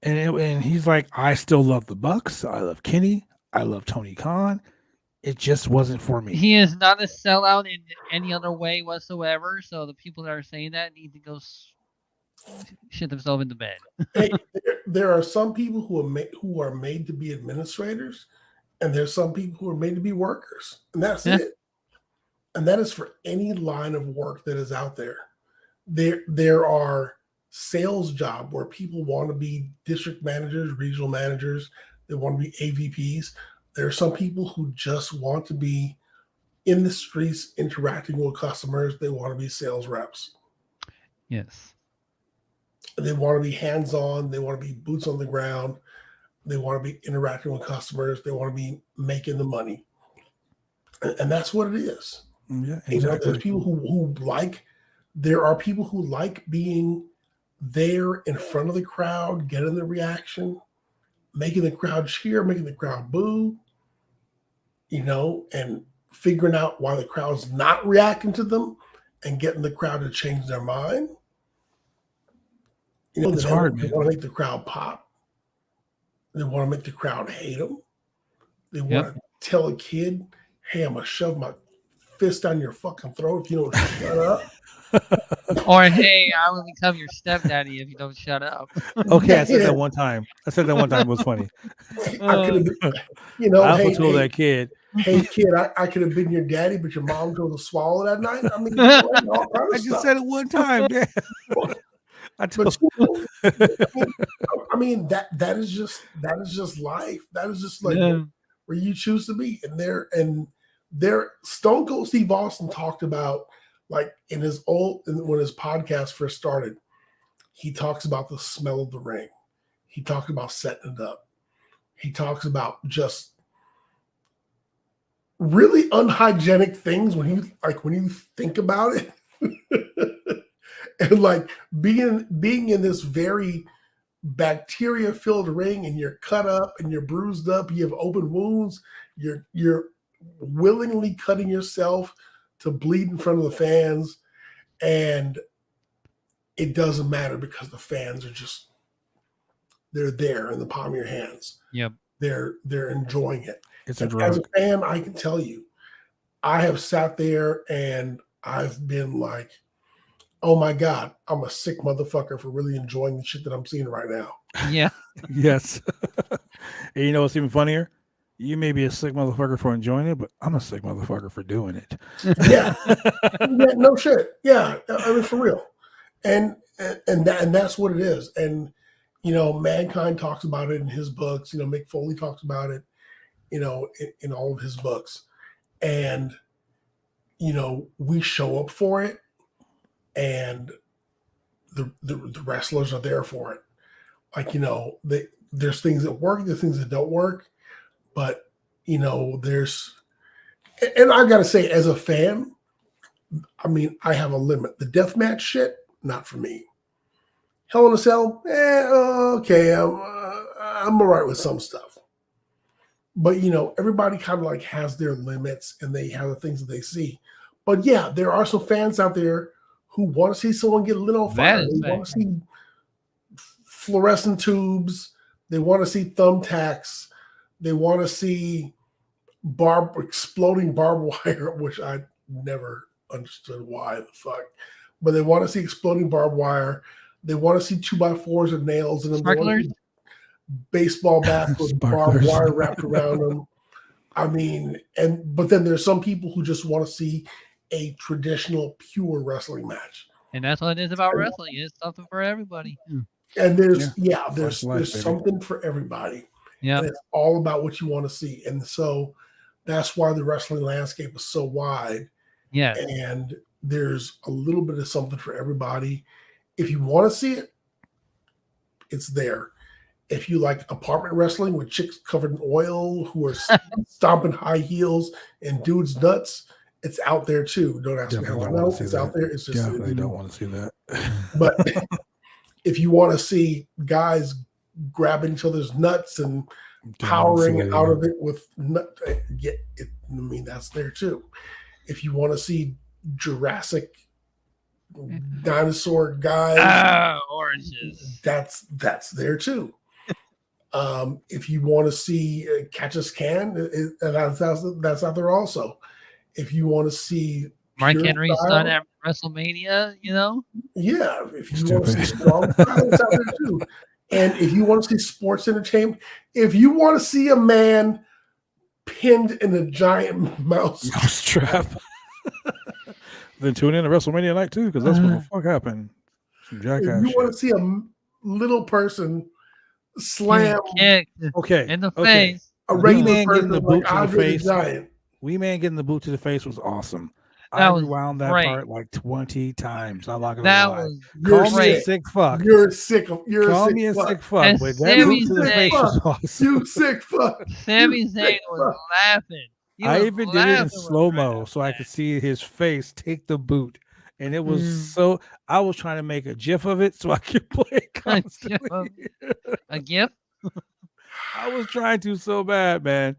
and he's like, I still love the Bucks. I love Kenny. I love Tony Khan. It just wasn't for me. He is not a sellout in any other way whatsoever. So the people that are saying that need to go shit themselves in the bed. Hey, there are some people who are made to be administrators, and there's some people who are made to be workers, and that's it. And that is for any line of work that is out there. There are sales jobs where people want to be district managers, regional managers. They want to be AVPs. There are some people who just want to be in the streets interacting with customers. They want to be sales reps. Yes. They want to be hands-on. They want to be boots on the ground. They want to be interacting with customers. They want to be making the money. And that's what it is. Yeah, exactly. You know, there's people there are people who like being there in front of the crowd, getting the reaction, making the crowd cheer, making the crowd boo, you know, and figuring out why the crowd's not reacting to them and getting the crowd to change their mind. You know, it's hard, they man. want to make the crowd pop. They want to make the crowd hate them. They want to tell a kid, hey, I'm going to shove my fist down your fucking throat if you don't shut up. Or, hey, I will become your stepdaddy if you don't shut up. Okay, I said that one time. It was funny. I could have, you know, I told that kid, hey kid, I could have been your daddy, but your mom told to swallow that night. I mean, I just said it one time, Dad. I mean that is just life. That is just like where you choose to be. And there Stone Cold Steve Austin talked about, like, when his podcast first started, he talks about the smell of the ring. He talks about setting it up. He talks about just really unhygienic things when you think about it. And like being in this very bacteria-filled ring, and you're cut up and you're bruised up, you have open wounds, you're willingly cutting yourself to bleed in front of the fans, and it doesn't matter because the fans are just, they're there in the palm of your hands. Yep. They're enjoying it. It's a drug. As a fan, I can tell you, I have sat there and I've been like, oh my God, I'm a sick motherfucker for really enjoying the shit that I'm seeing right now. Yeah. Yes. And you know what's even funnier? You may be a sick motherfucker for enjoying it, but I'm a sick motherfucker for doing it. Yeah. No shit. Yeah. I mean, for real. And that's what it is. And, you know, Mankind talks about it in his books. You know, Mick Foley talks about it, you know, in all of his books. And, you know, we show up for it, and the wrestlers are there for it. Like, you know, there's things that work, there's things that don't work, but, you know, and I got to say, as a fan, I mean, I have a limit. The deathmatch shit, not for me. Hell in a Cell, okay, I'm all right with some stuff. But, you know, everybody kind of like has their limits, and they have the things that they see. But yeah, there are some fans out there who want to see someone get lit on fire. They want to see fluorescent tubes. They want to see thumbtacks. They want to see exploding barbed wire, which I never understood why the fuck. But they want to see exploding barbed wire. They want to see 2x4s and nails in them. They want to Sparklers? see baseball bats with barbed Sparklers. wire wrapped around them. I mean, but then there's some people who just want to see a traditional pure wrestling match. And that's what it is about wrestling. It's something for everybody. And there's Slice of life, there's baby. something for everybody. Yeah. And it's all about what you want to see. And so that's why the wrestling landscape is so wide. Yes. And there's a little bit of something for everybody. If you want to see it, it's there. If you like apartment wrestling with chicks covered in oil who are stomping high heels and dudes nuts, it's out there too. Don't ask me how I know. It's out there. It's just Definitely don't want to see that. But if you want to see guys grabbing each other's nuts and powering out of it with nut, I mean, that's there too. If you want to see Jurassic dinosaur guys, oranges. That's there too. If you want to see Catch Us Can, that's out there also. If you want to see Mark pure Henry's style, son at WrestleMania, you know? yeah. If you want to see strong style, it's out there too. And if you want to see sports entertainment, if you want to see a man pinned in a giant mouse trap, then tune in to WrestleMania night too, because that's what the fuck happened. Some jackass if you want shit. to see a little person slam Kicked Okay, in the okay. face. a Wee regular Man person getting the like boot to the Andre the face. Giant. Wee Man getting the boot to the face was awesome. That I was rewound that great. part like 20 times. I'm not gonna That lie. was You're Call me a sick. sick fuck. You're sick. You're Call a sick me a fuck. sick fuck, And but that Sami boot to the Zayn- face was awesome. You sick fuck. Sami You Zayn sick was fuck. laughing. He I was even did it laughing in when slow mo Brad so I did could see his face take the boot. And it was Mm. so I was trying to make a gif of it so I could play it A gif constantly. that. A gift? I was trying to so bad, man.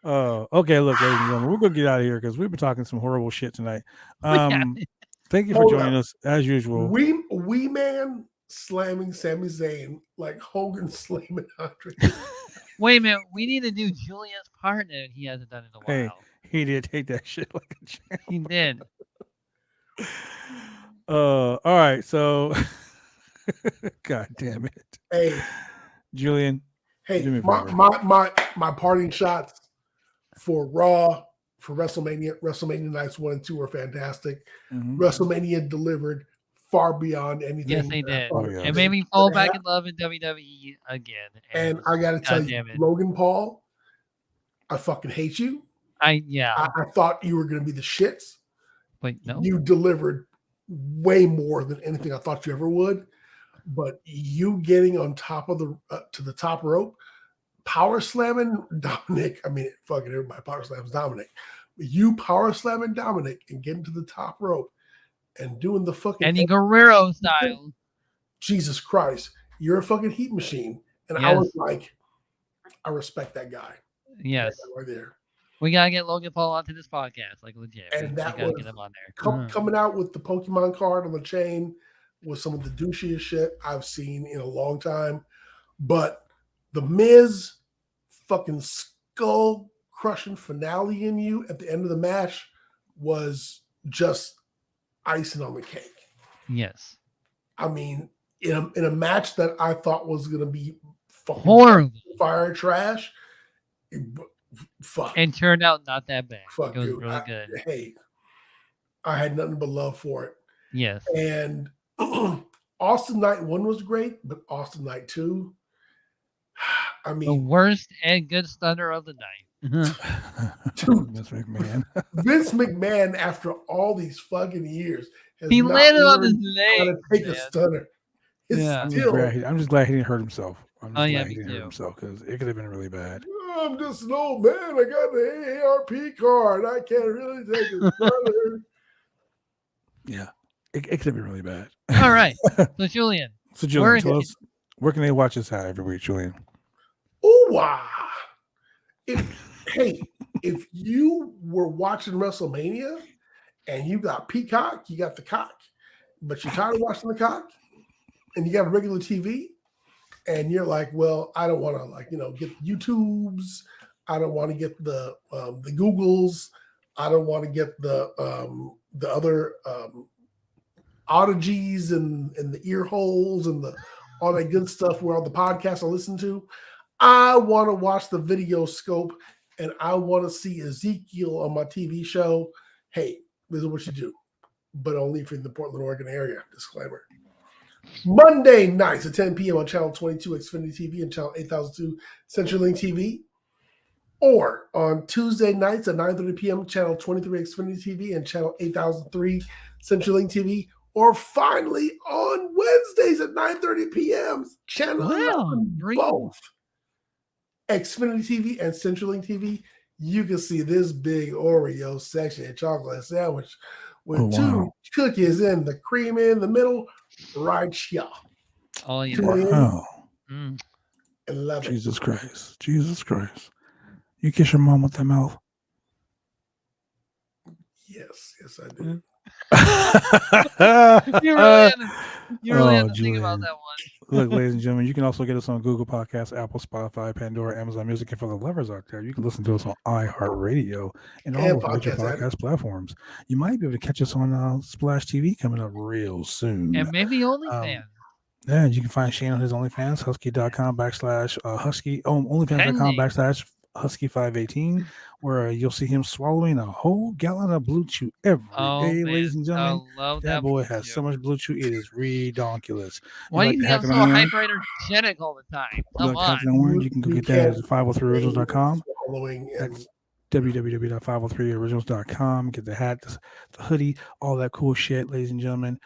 Okay, look, ladies and gentlemen, we're gonna get out of here because we've been talking some horrible shit tonight. Thank you for Hold joining up. us as usual. Wee Man slamming Sami Zayn like Hogan slamming Andre. Wait a minute. We need to do Julian's part that he hasn't done in a Hey, while. he did take that shit like a champ. He did. All right, so God damn it. Hey, Julian, hey, do me a my favor. my parting shots for Raw, for WrestleMania nights 1 and 2 were fantastic. Mhm. WrestleMania delivered far beyond anything. Yes, they that I did. thought Oh, yeah. It made me fall could back have. in love in WWE again. And I got to tell you, goddamn it. Logan Paul, I fucking hate you. I thought you were going to be the shits. But no. You delivered way more than anything I thought you ever would. But you getting on top of the to the top rope, power slamming Dominic. I mean, fucking everybody power slams Dominic. But you power slamming Dominic and getting to the top rope and doing the fucking Eddie Guerrero style. Jesus Christ, you're a fucking heat machine. And I Yes. was like, I respect that guy. Yes. That guy right there. We gotta get Logan Paul onto this podcast, like legit. And we that gotta was get him on there. coming out with the Pokemon card on the chain was some of the douchiest shit I've seen in a long time. But the Miz fucking skull crushing finale in you at the end of the match was just icing on the cake. Yes. I mean, in a match that I thought was going to be fucking Horrible. fire trash, fuck. And turned out not that bad. Fuck, it was dude. really good. Hey, I had nothing but love for it. Yes. And Austin Night 1 was great, but Austin Night 2, I The mean, worst and good stunner of the night. Dude. Vince McMahon. Vince McMahon, after all these fucking years, has He not landed on his learned how to leg. take a man. stunner. It's Yeah. I'm still, just glad he didn't hurt himself. I'm just Oh, yeah, glad he me didn't hurt too. himself because it could have been really bad. I'm just an old man. I got the AARP card. I can't really take a stunner. Yeah, it could have been really bad. All right. So Julian. So Julian, Where- where can they watch us at every week, Julian? Ooh, wow. If you were watching WrestleMania and you got Peacock, you got the cock, but you're tired of watching the cock and you got a regular TV and you're like, well, I don't want to get YouTubes. I don't want to get the Googles. I don't want to get the other oddities and the ear holes and all that good stuff where all the podcasts I listen to. I want to watch the video scope and I want to see Ezekiel on my TV show. Hey, this is what you do, but only if you're in the Portland, Oregon area. Disclaimer. Monday nights at 10 p.m. on Channel 22 Xfinity TV and Channel 8002 CenturyLink TV. Or on Tuesday nights at 9:30 p.m. Channel 23 Xfinity TV and Channel 8003 CenturyLink TV. Or finally on Wednesdays at 9:30 p.m. Channel 11, both Xfinity TV and CenturyLink TV. You can see this big Oreo section chocolate sandwich with two cookies in the cream in the middle, right here. Oh, yeah. Wow. And love it. Jesus Christ. Jesus Christ. You kiss your mom with that mouth? Yes, I do. You really had to think about that one. Look, ladies and gentlemen, you can also get us on Google Podcasts, Apple, Spotify, Pandora, Amazon Music, and for the lovers out there, you can listen to us on iHeartRadio and all of the major podcast platforms. You might be able to catch us on Splash TV coming up real soon. And maybe OnlyFans. Yeah, you can find Shane on his OnlyFans, husky.com/husky, OnlyFans.com/husky518, where you'll see him swallowing a whole gallon of Blue Chew every day, ladies and gentlemen. I love that boy has so much Blue Chew, it is redonkulous. Why do you have so hyper-energetic all the time? Come on. You can go get that at 503originals.com. That's www.503originals.com. Get the hat, the hoodie, all that cool shit, ladies and gentlemen.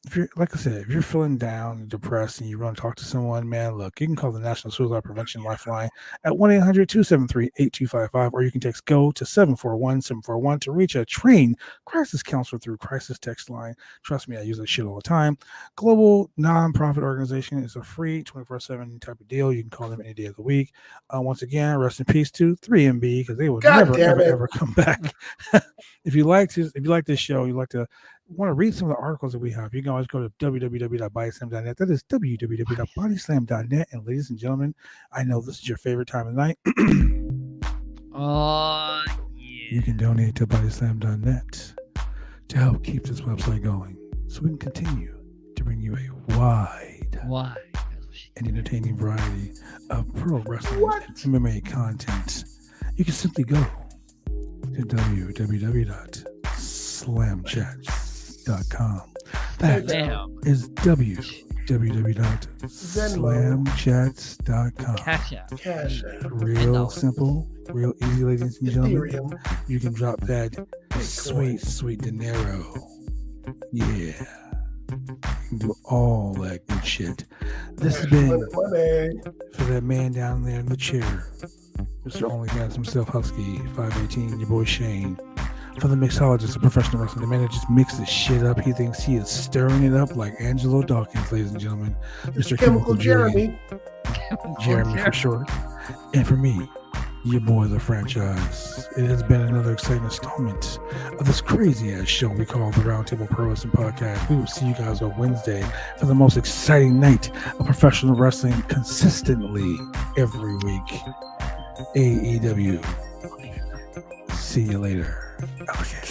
If you're, like I said, if you're feeling down and depressed and you want to talk to someone, man, look, you can call the National Suicide Prevention Lifeline at 1-800-273-8255, or you can text GO to 741-741 to reach a trained crisis counselor through crisis text line. Trust me, I use that shit all the time. Global nonprofit organization. Is a free 24/7 type of deal. You can call them any day of the week. Once again, rest in peace to 3MB, because they will ever come back. If you like this show, you want to read some of the articles that we have, you can always go to www.bodyslam.net. That is www.bodyslam.net. And ladies and gentlemen, I know this is your favorite time of night. Yeah. You can donate to bodyslam.net to help keep this website going, so we can continue to bring you a wide and entertaining variety of pro wrestling and MMA content. You can simply go to www.slamchats.com. That is www.slamchats.com. Cash App. Real simple, real easy, ladies and gentlemen. You can drop that sweet dinero. Yeah. You can do all that good shit. This has been for that man down there in the chair, Mr. OnlyFans himself, Husky 518, your boy Shane. For the mixologist of professional wrestling, the man that just mixes shit up. He thinks he is stirring it up like Angelo Dawkins, ladies and gentlemen. Mr. Chemical Jeremy. Jeremy for short. And for me, your boy, the franchise. It has been another exciting installment of this crazy ass show we call the Roundtable Pro Wrestling Podcast. We will see you guys on Wednesday for the most exciting night of professional wrestling consistently every week. AEW. See you later. Okay.